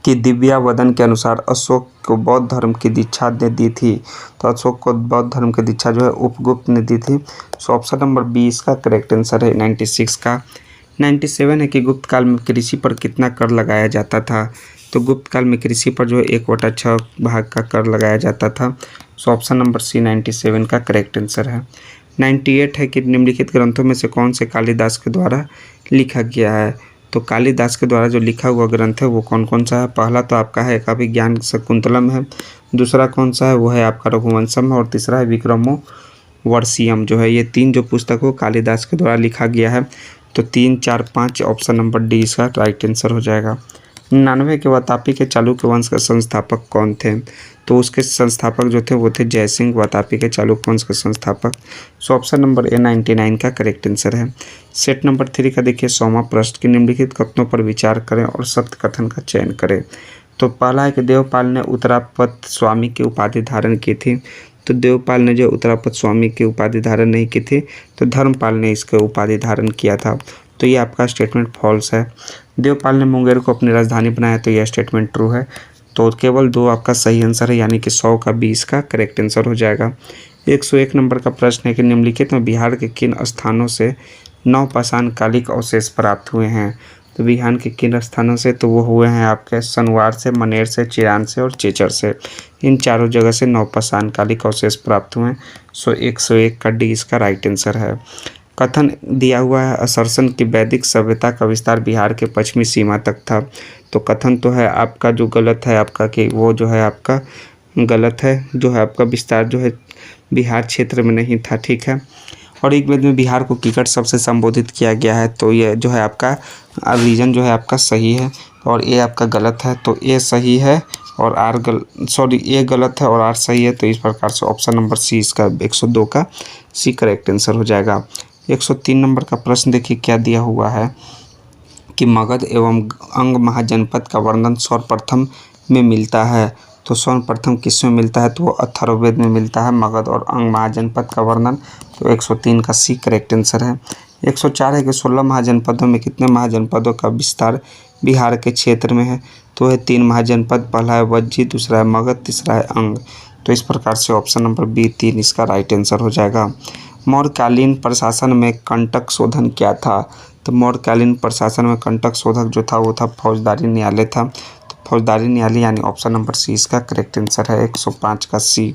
S1: कि दिव्यावदन के अनुसार अशोक को बौद्ध धर्म की दीक्षा ने दी थी। तो अशोक को बौद्ध धर्म की दीक्षा जो है उपगुप्त ने दी थी। सो ऑप्शन नंबर बी इसका करेक्ट आंसर है 96 का। 97 है कि गुप्त काल में कृषि पर कितना कर लगाया जाता था? तो गुप्त काल में कृषि पर जो है 1/6 भाग का कर लगाया जाता था। सो ऑप्शन नंबर सी 97 का करेक्ट आंसर है। 98 है कि निम्नलिखित ग्रंथों में से कौन से कालिदास के द्वारा लिखा गया है? तो कालिदास के द्वारा जो लिखा हुआ ग्रंथ है वो कौन कौन सा है? पहला तो आपका है काव्यज्ञान शकुंतलम है, दूसरा कौन सा है वो है आपका रघुवंशम है, और तीसरा है विक्रमो वर्षियम जो है। ये 3 जो पुस्तकों कालिदास के द्वारा लिखा गया है। तो 3, 4, 5 ऑप्शन नंबर डी इसका राइट आंसर हो जाएगा। 99 के वातापी के चालुक्य वंश के संस्थापक कौन थे? तो उसके संस्थापक जो थे वो थे जयसिंह, वातापी के चालुक्य वंश के संस्थापक। सो ऑप्शन नंबर ए 99 का करेक्ट आंसर है। सेट नंबर 3 का देखिए 100वां प्रश्न की निम्नलिखित कथनों पर विचार करें और सत्य कथन का चयन करें। तो पहला है कि देवपाल ने उत्तरापद स्वामी की उपाधि धारण की थी। तो देवपाल ने जो उत्तरापद स्वामी की उपाधि धारण नहीं की थी, तो धर्मपाल ने इसके उपाधि धारण किया था। तो ये आपका स्टेटमेंट फॉल्स है। देवपाल ने मुंगेर को अपनी राजधानी बनाया, तो यह स्टेटमेंट ट्रू है। तो केवल 2 आपका सही आंसर है, यानी कि 100 का 20 का करेक्ट आंसर हो जाएगा। 101 नंबर का प्रश्न है कि निम्नलिखित में बिहार के किन स्थानों से नवपाषाण कालिक अवशेष प्राप्त हुए हैं? तो बिहार के किन स्थानों से? तो वो हुए हैं आपके सनवार से, मनेर से, चिरान से और चेचर से। इन चारों जगह से नवपाषाण कालिक अवशेष प्राप्त हुए हैं। सो 101 का डी इसका राइट आंसर है। कथन दिया हुआ है असरसन की वैदिक सभ्यता का विस्तार बिहार के पश्चिमी सीमा तक था। तो कथन तो है आपका जो गलत है आपका, कि वो जो है आपका गलत है, जो है आपका विस्तार जो है बिहार क्षेत्र में नहीं था, ठीक है। और एक वेद में बिहार को किकट शब्द से संबोधित किया गया है। तो ये जो है आपका रीजन जो है आपका सही है, और ए आपका गलत है। तो ए सही है और ए गलत है और आर सही है। तो इस प्रकार से ऑप्शन नंबर सी इसका 102 का सी करेक्ट आंसर हो जाएगा। 103 नंबर का प्रश्न देखिए क्या दिया हुआ है कि मगध एवं अंग महाजनपद का वर्णन सर्वप्रथम में मिलता है। तो सर्वप्रथम किसमें मिलता है? तो वो अथर्ववेद में मिलता है, मगध और अंग महाजनपद का वर्णन। तो 103 का सी करेक्ट आंसर है। 104 है कि 16 महाजनपदों में कितने महाजनपदों का विस्तार बिहार के क्षेत्र में है? तो है 3 महाजनपद, पहला है वज्जी, दूसरा है मगध, तीसरा है अंग। तो इस प्रकार से ऑप्शन नंबर बी 3 इसका राइट आंसर हो जाएगा। मौर्यकालीन प्रशासन में कंटक शोधन क्या था? तो मौर्यकालीन प्रशासन में कंटक शोधक जो था वो था फौजदारी न्यायालय था। तो फौजदारी न्यायालय यानी ऑप्शन नंबर सी इसका करेक्ट आंसर है। 105 का सी।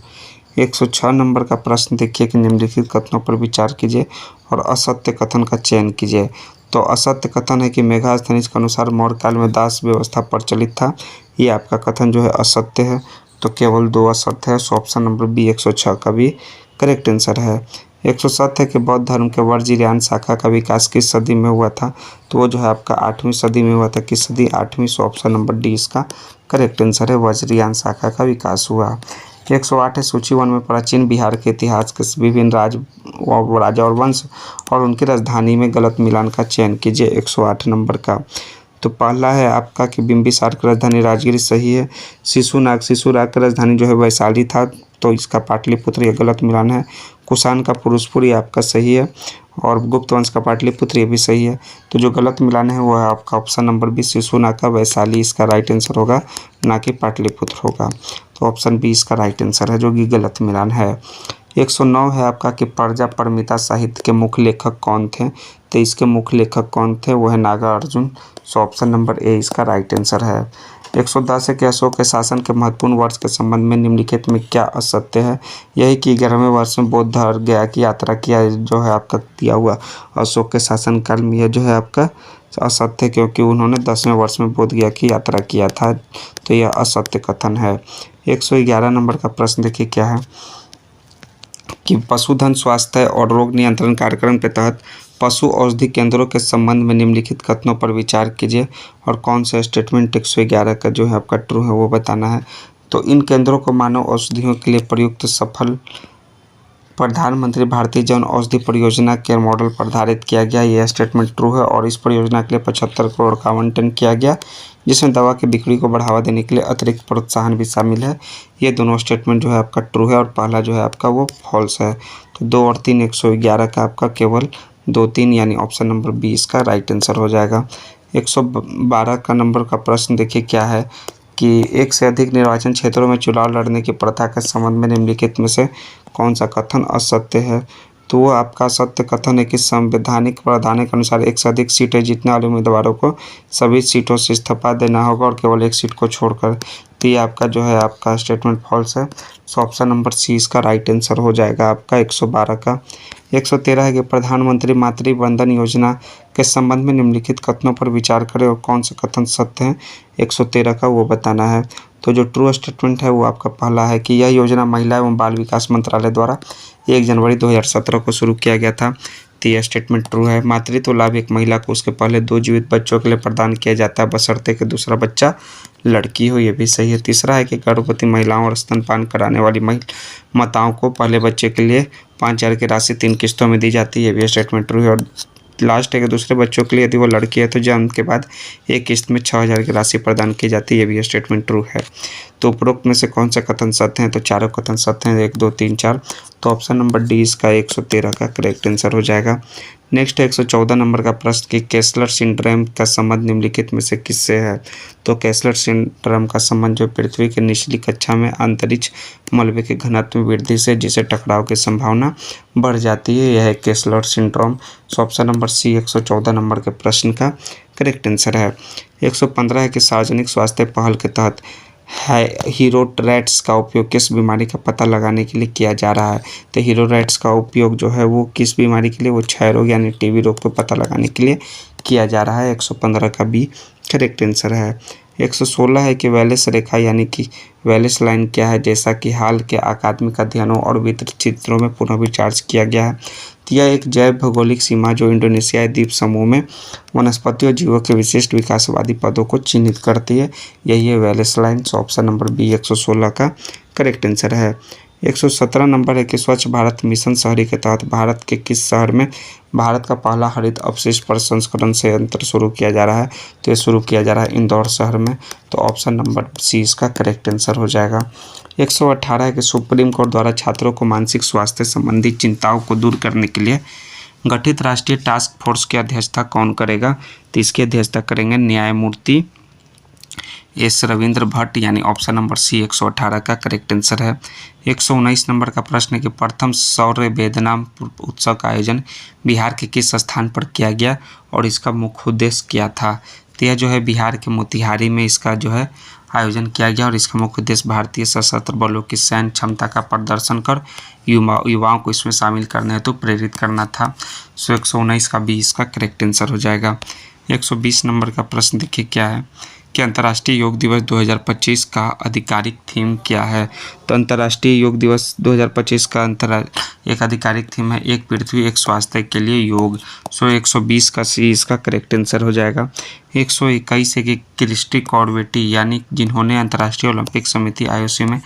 S1: 106 नंबर का प्रश्न देखिए कि निम्नलिखित कथनों पर विचार कीजिए और असत्य कथन का चयन कीजिए। तो असत्य कथन है कि मेघास्थनीज के अनुसार मौर्य काल में दास व्यवस्था प्रचलित था। ये आपका कथन जो है असत्य है। तो केवल 2 असत्य है। सो ऑप्शन नंबर बी 106 का भी करेक्ट आंसर है। 107 है कि बौद्ध धर्म के वज्रयान शाखा का विकास किस सदी में हुआ था? तो वो जो है आपका 8वीं सदी में हुआ था। किस सदी? 8वीं। सो ऑप्शन नंबर डी इसका करेक्ट आंसर है, वज्रयान शाखा का विकास हुआ। 108 है सूची 1 में प्राचीन बिहार के इतिहास के विभिन्न राजा और वंश और उनकी राजधानी में गलत मिलान का चयन कीजिए। 108 नंबर का तो पहला है आपका कि बिंबिसार की राजधानी राजगिरी सही है। शिशुनाग की राजधानी जो है वैशाली था, तो इसका पाटलिपुत्र ये गलत मिलान है। कुषाण का पुरुषपुर ये आपका सही है, और गुप्त वंश का पाटलिपुत्र ये भी सही है। तो जो गलत मिलान है वो है आपका ऑप्शन नंबर बी शिशुनाग का वैशाली इसका राइट आंसर होगा, ना कि पाटलिपुत्र होगा। तो ऑप्शन बी इसका राइट आंसर है, जो कि गलत मिलान है। 109 है आपका कि प्रजा परमिता साहित्य के मुख्य लेखक कौन थे? तो इसके मुख्य लेखक कौन थे? वो है Nagarjuna. So option number A इसका राइट आंसर है। 110 है कि अशोक के शासन के महत्वपूर्ण वर्ष के संबंध में निम्नलिखित में क्या असत्य है। यही कि 11वें वर्ष में बौद्ध धर्म गया की यात्रा किया जो है आपका दिया हुआ अशोक के शासनकाल में, यह जो है आपका असत्य, क्योंकि उन्होंने 10वें वर्ष में बोध गया की यात्रा किया था, तो यह असत्य कथन है। 111 नंबर का प्रश्न देखिए क्या है कि पशुधन स्वास्थ्य और रोग नियंत्रण कार्यक्रम के तहत पशु औषधि केंद्रों के संबंध में निम्नलिखित कथनों पर विचार कीजिए और कौन सा स्टेटमेंट 111 का जो है आपका ट्रू है वो बताना है। तो इन केंद्रों को मानव औषधियों के लिए प्रयुक्त सफल प्रधानमंत्री भारतीय जन औषधि परियोजना के मॉडल पर आधारित किया गया, यह स्टेटमेंट ट्रू है। और इस परियोजना के लिए 75 करोड़ का आवंटन किया गया, जिसमें दवा की बिक्री को बढ़ावा देने के लिए अतिरिक्त प्रोत्साहन भी शामिल है। ये दोनों स्टेटमेंट जो है आपका ट्रू है और पहला जो है आपका वो फॉल्स है। तो 2 और 3 111 का आपका केवल 2, 3 यानी ऑप्शन नंबर 20 का राइट आंसर हो जाएगा। 112 का नंबर का प्रश्न देखिए क्या है कि एक से अधिक निर्वाचन क्षेत्रों में चुनाव लड़ने की प्रथा के संबंध में निम्नलिखित में से कौन सा कथन असत्य है। तो वो आपका सत्य कथन है कि संवैधानिक प्रावधान के अनुसार एक से अधिक सीटें जीतने वाले उम्मीदवारों को सभी सीटों से इस्तीफा देना होगा और केवल एक सीट को छोड़कर। तो ये आपका जो है आपका स्टेटमेंट फॉल्स है। सो ऑप्शन नंबर सी इसका राइट आंसर हो जाएगा आपका 112 का। 113 है कि प्रधानमंत्री मातृ वंदन योजना के संबंध में निम्नलिखित कथनों पर विचार करें और कौन से कथन सत्य हैं। 113 का वो बताना है। तो जो ट्रू स्टेटमेंट है वो आपका पहला है कि यह योजना महिला एवं बाल विकास मंत्रालय द्वारा 1 जनवरी 2017 को शुरू किया गया था। तो यह स्टेटमेंट ट्रू है। मातृत्व लाभ एक महिला को उसके पहले 2 जीवित बच्चों के लिए प्रदान किया जाता है, बशर्ते कि दूसरा बच्चा लड़की हो, ये भी सही है। तीसरा है कि गर्भवती महिलाओं और स्तनपान कराने वाली माताओं को पहले बच्चे के लिए 5,000 की राशि 3 किस्तों में दी जाती है, ये भी स्टेटमेंट ट्रू है। और लास्ट है कि दूसरे बच्चों के लिए यदि वो लड़की है तो जन्म के बाद एक किस्त में 6,000 की राशि प्रदान की जाती है, ये भी स्टेटमेंट ट्रू है। तो उपरोक्त में से कौन से कथन सत्य हैं। तो चारों कथन सत्य हैं, 1, 2, 3, 4। तो ऑप्शन नंबर डी इसका 113 का करेक्ट आंसर हो जाएगा। नेक्स्ट है 114 नंबर का प्रश्न कि केसलर सिंड्रोम का संबंध निम्नलिखित में से किससे है। तो केसलर सिंड्रोम का संबंध जो पृथ्वी के निचली कक्षा में अंतरिक्ष मलबे के घनत्व में वृद्धि से जिसे टकराव की संभावना बढ़ जाती है, यह है Kessler syndrome. So option number C 114 number के प्रश्न का करेक्ट आंसर है। 115 है कि सार्वजनिक स्वास्थ्य पहल के तहत हीरोरैट्स का उपयोग किस बीमारी का पता लगाने के लिए किया जा रहा है। तो हीरोरैट्स का उपयोग जो है वो किस बीमारी के लिए, वो क्षय रोग यानी टीबी रोग को पता लगाने के लिए किया जा रहा है। 115 का बी करेक्ट आंसर है। 116 है कि वेलेस रेखा यानी कि वेलेस लाइन क्या है, जैसा कि हाल के अकादमिक अध्ययनों और वितरित चित्रों में पुनः विचार किया गया है। तो यह एक जैव भौगोलिक सीमा जो इंडोनेशियाई द्वीप समूह में वनस्पतियों जीवों के विशिष्ट विकासवादी पदों को चिन्हित करती है, यही है Wallace Line. So option number B 116 का करेक्ट आंसर है। 117 नंबर है कि स्वच्छ भारत मिशन शहरी के तहत भारत के किस शहर में भारत का पहला हरित अपशिष्ट प्रसंस्करण संयंत्र शुरू किया जा रहा है। तो ये शुरू किया जा रहा है इंदौर शहर में। तो ऑप्शन नंबर सी इसका करेक्ट आंसर हो जाएगा। 118 है कि सुप्रीम कोर्ट द्वारा छात्रों को मानसिक स्वास्थ्य संबंधी चिंताओं को दूर करने के लिए गठित राष्ट्रीय टास्क फोर्स की अध्यक्षता कौन करेगा। तो इसकी अध्यक्षता करेंगे न्यायमूर्ति एस रविंद्र भट्ट, यानी ऑप्शन नंबर सी 118 का करेक्ट आंसर है। 119 नंबर का प्रश्न है कि प्रथम सौर्य वेदनाम उत्सव का आयोजन बिहार के किस स्थान पर किया गया और इसका मुख्य उद्देश्य क्या था। तो यह जो है बिहार के मोतिहारी में इसका जो है आयोजन किया गया और इसका मुख्य उद्देश्य भारतीय सशस्त्र बलों की सैन्य क्षमता का प्रदर्शन कर युवाओं को इसमें शामिल करने हेतु प्रेरित करना था। सो 119 का बी इसका करेक्ट आंसर हो जाएगा। 120 नंबर का प्रश्न देखिए क्या है कि अंतर्राष्ट्रीय योग दिवस 2025 का आधिकारिक थीम क्या है। तो अंतर्राष्ट्रीय योग दिवस 2025 का एक आधिकारिक थीम है एक पृथ्वी एक स्वास्थ्य के लिए योग। सो 120 का सी इसका करेक्ट आंसर हो जाएगा। 121 है कि क्रिस्टी कॉर्बेटी यानी जिन्होंने अंतर्राष्ट्रीय ओलंपिक समिति IOC में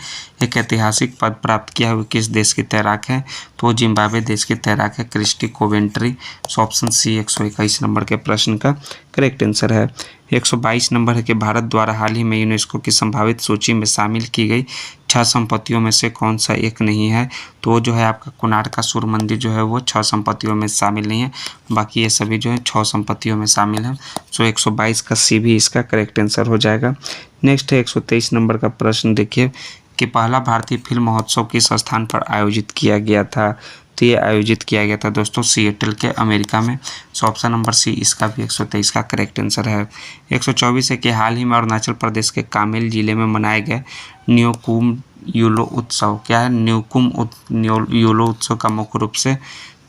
S1: एक ऐतिहासिक पद प्राप्त किया हुए किस देश की तैराक है। तो वो जिम्बाब्वे देश की तैराक है Kirsty Coventry. So option C 121 number के प्रश्न का करेक्ट आंसर है। 122 नंबर है कि भारत द्वारा हाल ही में यूनेस्को की संभावित सूची में शामिल की गई 6 संपत्तियों में से कौन सा एक नहीं है। तो जो है आपका कोणार्क का सूर्य मंदिर जो है वो 6 संपत्तियों में शामिल नहीं है, बाकी ये सभी जो है 6 संपत्तियों में शामिल है। सो 122 का सी भी इसका करेक्ट आंसर हो जाएगा। नेक्स्ट है 123 नंबर का प्रश्न देखिए कि पहला भारतीय फिल्म महोत्सव किस स्थान पर आयोजित किया गया था। तो ये आयोजित किया गया था दोस्तों सिएटल के अमेरिका में। सो ऑप्शन नंबर सी इसका भी 123 का करेक्ट आंसर है। 124 है कि हाल ही में अरुणाचल प्रदेश के कामेल जिले में मनाए गए न्योकुम यूलो उत्सव, क्या है न्योकुम यूलो उत्सव का मुख्य रूप से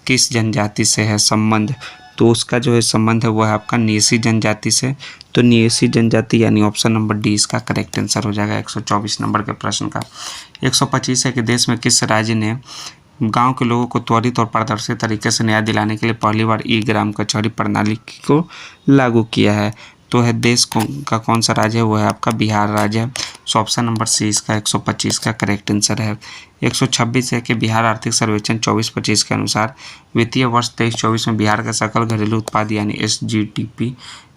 S1: किस जनजाति से है संबंध, तो उसका जो है संबंध है वो है आपका न्येसी जनजाति से। तो न्येसी जनजाति यानी ऑप्शन नंबर डी इसका करेक्ट आंसर हो जाएगा 124 नंबर के प्रश्न का। 125 है कि देश में किस राज्य ने गांव के लोगों को त्वरित और पारदर्शी तरीके से न्याय दिलाने के लिए पहली बार ई ग्राम कचहरी प्रणाली को लागू किया है, तो है देश का कौन सा राज्य है, वो है आपका बिहार राज्य है। सो ऑप्शन नंबर सी इसका 125 का करेक्ट आंसर है। 126 है कि बिहार आर्थिक सर्वेक्षण 24-25 के अनुसार वित्तीय वर्ष 23-24 में बिहार का सकल घरेलू उत्पाद यानी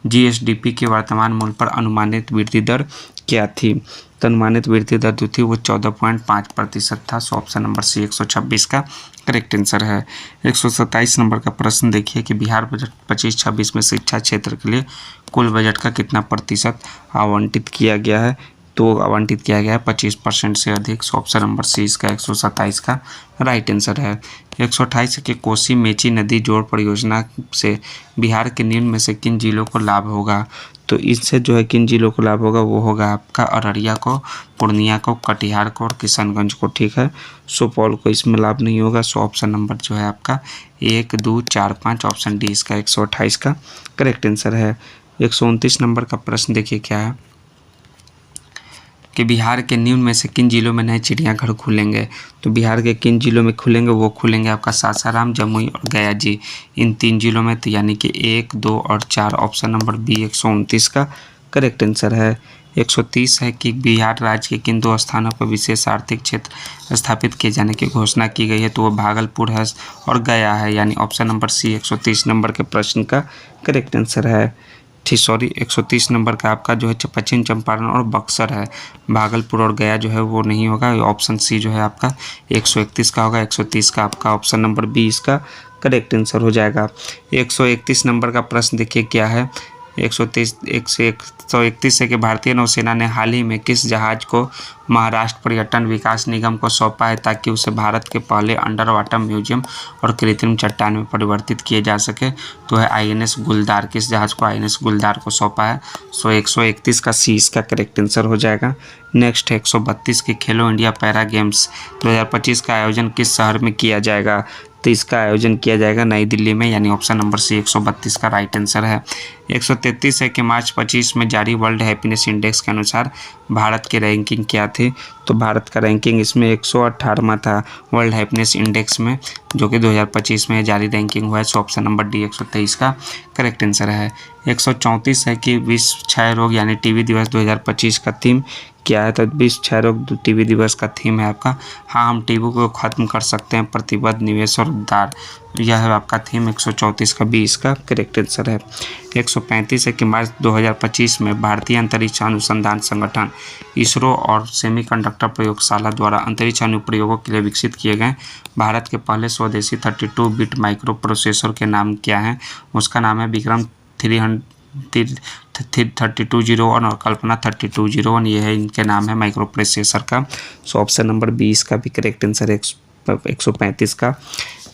S1: जीएसडीपी के वर्तमान मूल्य पर अनुमानित वृद्धि दर क्या थी, तो अनुमानित वृद्धि दर जो थी वो 14.5% था। सो ऑप्शन नंबर सी 126 का करेक्ट आंसर है। 127 नंबर का प्रश्न देखिए कि बिहार बजट 25-26 में शिक्षा क्षेत्र के लिए कुल बजट का कितना प्रतिशत आवंटित किया गया है, तो आवंटित किया गया है 25% से अधिक। सो ऑप्शन नंबर सी इसका 127 का राइट आंसर है। 128 के कोसी मेची नदी जोड़ परियोजना से बिहार के निम्न में से किन जिलों को लाभ होगा, तो इससे जो है किन जिलों को लाभ होगा, वो होगा आपका अररिया को, पूर्णिया को, कटिहार को और किशनगंज को, ठीक है। सुपौल को इसमें लाभ नहीं होगा। सो ऑप्शन नंबर जो है आपका 1, 2, 4, 5 ऑप्शन डी इसका 128 का करेक्ट आंसर है। 129 नंबर का प्रश्न देखिए क्या है कि बिहार के निम्न में से किन जिलों में नए चिड़ियाघर खुलेंगे, तो बिहार के किन जिलों में खुलेंगे, वो खुलेंगे आपका सासाराम, जमुई और गया जी, इन 3 जिलों में, तो यानी कि 1, 2 और 4 ऑप्शन नंबर बी 129 का करेक्ट आंसर है। 130 है कि बिहार राज्य के किन 2 स्थानों पर विशेष आर्थिक क्षेत्र स्थापित किए जाने की घोषणा की गई है, तो वो भागलपुर है और गया है, यानी ऑप्शन नंबर सी 130 नंबर के प्रश्न का करेक्ट आंसर है। 130 नंबर का आपका जो है पश्चिम चंपारण और बक्सर है, भागलपुर और गया जो है वो नहीं होगा, ऑप्शन सी जो है आपका 131 का होगा। 130 का आपका ऑप्शन नंबर बी इसका करेक्ट आंसर हो जाएगा। 131 नंबर का प्रश्न देखिए क्या है। 131 है कि भारतीय नौसेना ने हाल ही में किस जहाज को महाराष्ट्र पर्यटन विकास निगम को सौंपा है ताकि उसे भारत के पहले अंडर वाटर म्यूजियम और कृत्रिम चट्टान में परिवर्तित किए जा सके, तो है आईएनएस गुलदार। किस जहाज को आईएनएस गुलदार को सौंपा है, सो 131 का सी इसका करेक्ट आंसर हो जाएगा। नेक्स्ट है 132 के खेलो इंडिया पैरा गेम्स 2025 का आयोजन किस शहर में किया जाएगा, तो इसका आयोजन किया जाएगा नई दिल्ली में, यानी ऑप्शन नंबर सी 132 का राइट आंसर है। 133 है कि मार्च 25 में जारी वर्ल्ड हैप्पीनेस इंडेक्स के अनुसार भारत की रैंकिंग क्या थी, तो भारत का रैंकिंग इसमें 118वां था वर्ल्ड हैप्पीनेस इंडेक्स में, जो कि 2025 में जारी रैंकिंग हुआ है। सो ऑप्शन नंबर डी 123 का करेक्ट आंसर है। 134 है कि विश्व क्षय रोग यानी टीबी दिवस 2025 का थीम क्या है, तो विश्व क्षय रोग टीबी दिवस का थीम है आपका हाँ हम टीबी को खत्म कर सकते हैं, प्रतिबद्ध, निवेश और उद्धार, यह है आपका थीम। 134 का बी इसका करेक्ट आंसर है। 135 है कि मार्च 2025 में भारतीय अंतरिक्ष अनुसंधान संगठन इसरो और सेमीकंडक्टर प्रयोगशाला द्वारा अंतरिक्ष अनुप्रयोगों के लिए विकसित किए गए भारत के पहले स्वदेशी 32 बिट माइक्रो प्रोसेसर के नाम क्या है, उसका नाम है विक्रम 3201 और कल्पना 3201, ये है इनके नाम है माइक्रो प्रोसेसर का। सो ऑप्शन नंबर 20 का भी करेक्ट आंसर है 135 का।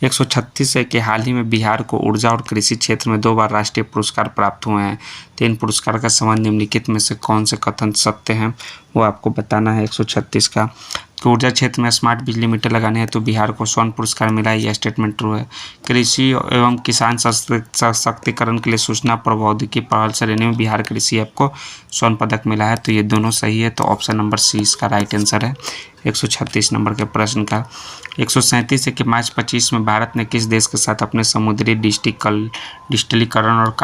S1: 136 है कि हाल ही में बिहार को ऊर्जा और कृषि क्षेत्र में 2 बार राष्ट्रीय पुरस्कार प्राप्त हुए हैं, तो इन पुरस्कार का संबंध निम्नलिखित में से कौन से कथन सत्य हैं, वो आपको बताना है। 136 का ऊर्जा क्षेत्र में स्मार्ट बिजली मीटर लगाने हैं तो बिहार को स्वर्ण पुरस्कार मिला है, यह स्टेटमेंट ट्रू है। कृषि एवं किसान सशक्तिकरण के लिए सूचना प्रौद्योगिकी पहल श्रेणी में बिहार कृषि ऐप को स्वर्ण पदक मिला है, तो ये दोनों सही है, तो ऑप्शन नंबर सी इसका राइट आंसर है 136 नंबर के प्रश्न का। 137 है कि मार्च 25 में भारत ने किस देश के साथ अपने समुद्री डिजिटलीकरण और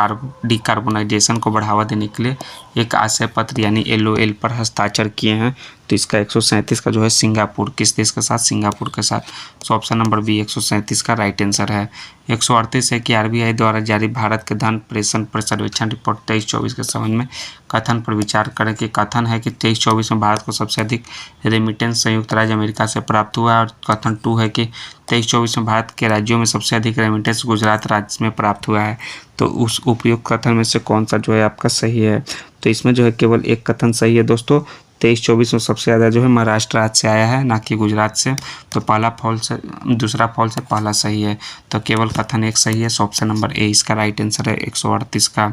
S1: डिकार्बोनाइजेशन को बढ़ावा देने के लिए एक आशय पत्र यानी LOL पर हस्ताक्षर किए हैं, तो इसका 137 का जो है सिंगापुर, किस देश के साथ, सिंगापुर के साथ। सो ऑप्शन नंबर बी 137 का राइट आंसर है। 138 है कि RBI द्वारा जारी भारत के धन प्रेषण सर्वेक्षण रिपोर्ट 23-24 के संबंध में कथन पर विचार करें कि कथन है कि 23-24 में भारत को सबसे अधिक रेमिटेंस संयुक्त राज्य अमेरिका से प्राप्त हुआ है, और कथन 2 है कि 23-24 में भारत के राज्यों में सबसे अधिक रेमिटेंस गुजरात राज्य में प्राप्त हुआ है, तो उस उपयुक्त कथन में से कौन सा जो है आपका सही है, तो इसमें जो है केवल एक कथन सही है दोस्तों, 23-24 में सबसे ज़्यादा जो है महाराष्ट्र राज्य से आया है, ना कि गुजरात से। तो पहला फॉल्स है, दूसरा फॉल्स है, पहला सही है। तो केवल कथन एक सही है, सो ऑप्शन नंबर ए इसका राइट आंसर है। 138 का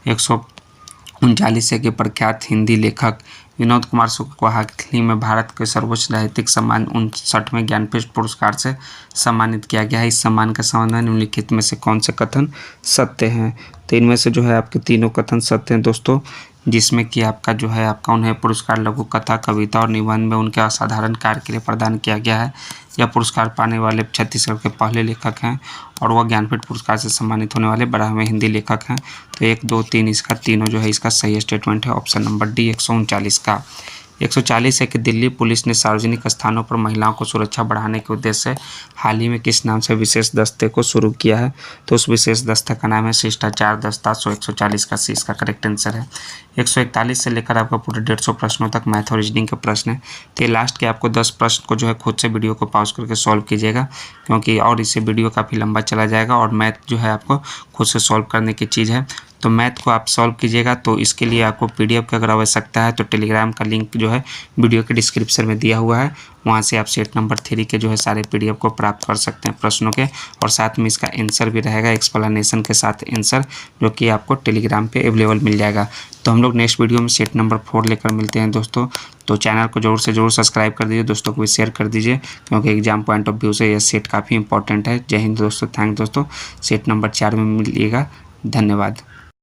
S1: 139 है कि प्रख्यात हिंदी लेखक विनोद कुमार शुक्ल को हाल ही में भारत के सर्वोच्च साहित्यिक सम्मान 59वें ज्ञानपीठ पुरस्कार से सम्मानित किया गया है। इस सम्मान का संबंध में निम्नलिखित में से कौन से कथन सत्य हैं? तो इनमें से जो है आपके तीनों कथन सत्य हैं दोस्तों, जिसमें कि आपका जो है आपका उन्हें पुरस्कार लघु कथा, कविता और निबंध में उनके असाधारण कार्य के लिए प्रदान किया गया है। यह पुरस्कार पाने वाले छत्तीसगढ़ के पहले लेखक हैं और वह ज्ञानपीठ पुरस्कार से सम्मानित होने वाले 12वें हिंदी लेखक हैं। तो 1, 2, 3 इसका तीनों जो है इसका सही स्टेटमेंट है, ऑप्शन नंबर डी 139 का। 140 है कि दिल्ली पुलिस ने सार्वजनिक स्थानों पर महिलाओं को सुरक्षा बढ़ाने के उद्देश्य से हाल ही में किस नाम से विशेष दस्ते को शुरू किया है? तो उस विशेष दस्ते का नाम है शिष्टाचार दस्ता। 140 का सी इसका करेक्ट आंसर है। 141 से लेकर आपका पूरे 150 प्रश्नों तक मैथ और रीजनिंग के प्रश्न है। तो ये लास्ट के आपको 10 प्रश्न को जो है खुद से वीडियो को पॉज करके सॉल्व कीजिएगा, क्योंकि और इससे वीडियो काफ़ी लंबा चला जाएगा और मैथ जो है आपको खुद से सॉल्व करने की चीज़ है। तो मैथ को आप सॉल्व कीजिएगा, तो इसके लिए आपको पीडीएफ की अगर आवश्यकता है तो टेलीग्राम का लिंक जो है वीडियो के डिस्क्रिप्शन में दिया हुआ है, वहाँ से आप सेट नंबर 3 के जो है सारे पीडीएफ को प्राप्त कर सकते हैं प्रश्नों के, और साथ में इसका आंसर भी रहेगा एक्सप्लेनेशन के साथ आंसर, जो कि आपको टेलीग्राम पे अवेलेबल मिल जाएगा। तो हम लोग नेक्स्ट वीडियो में सेट नंबर 4 लेकर मिलते हैं दोस्तों। तो चैनल को ज़रूर से ज़रूर सब्सक्राइब कर दीजिए, दोस्तों को भी शेयर कर दीजिए, क्योंकि एग्जाम पॉइंट ऑफ व्यू से यह सेट काफ़ी इंपॉर्टेंट है। जय हिंद दोस्तों, थैंक दोस्तों। सेट नंबर 4 में मिलिएगा, धन्यवाद।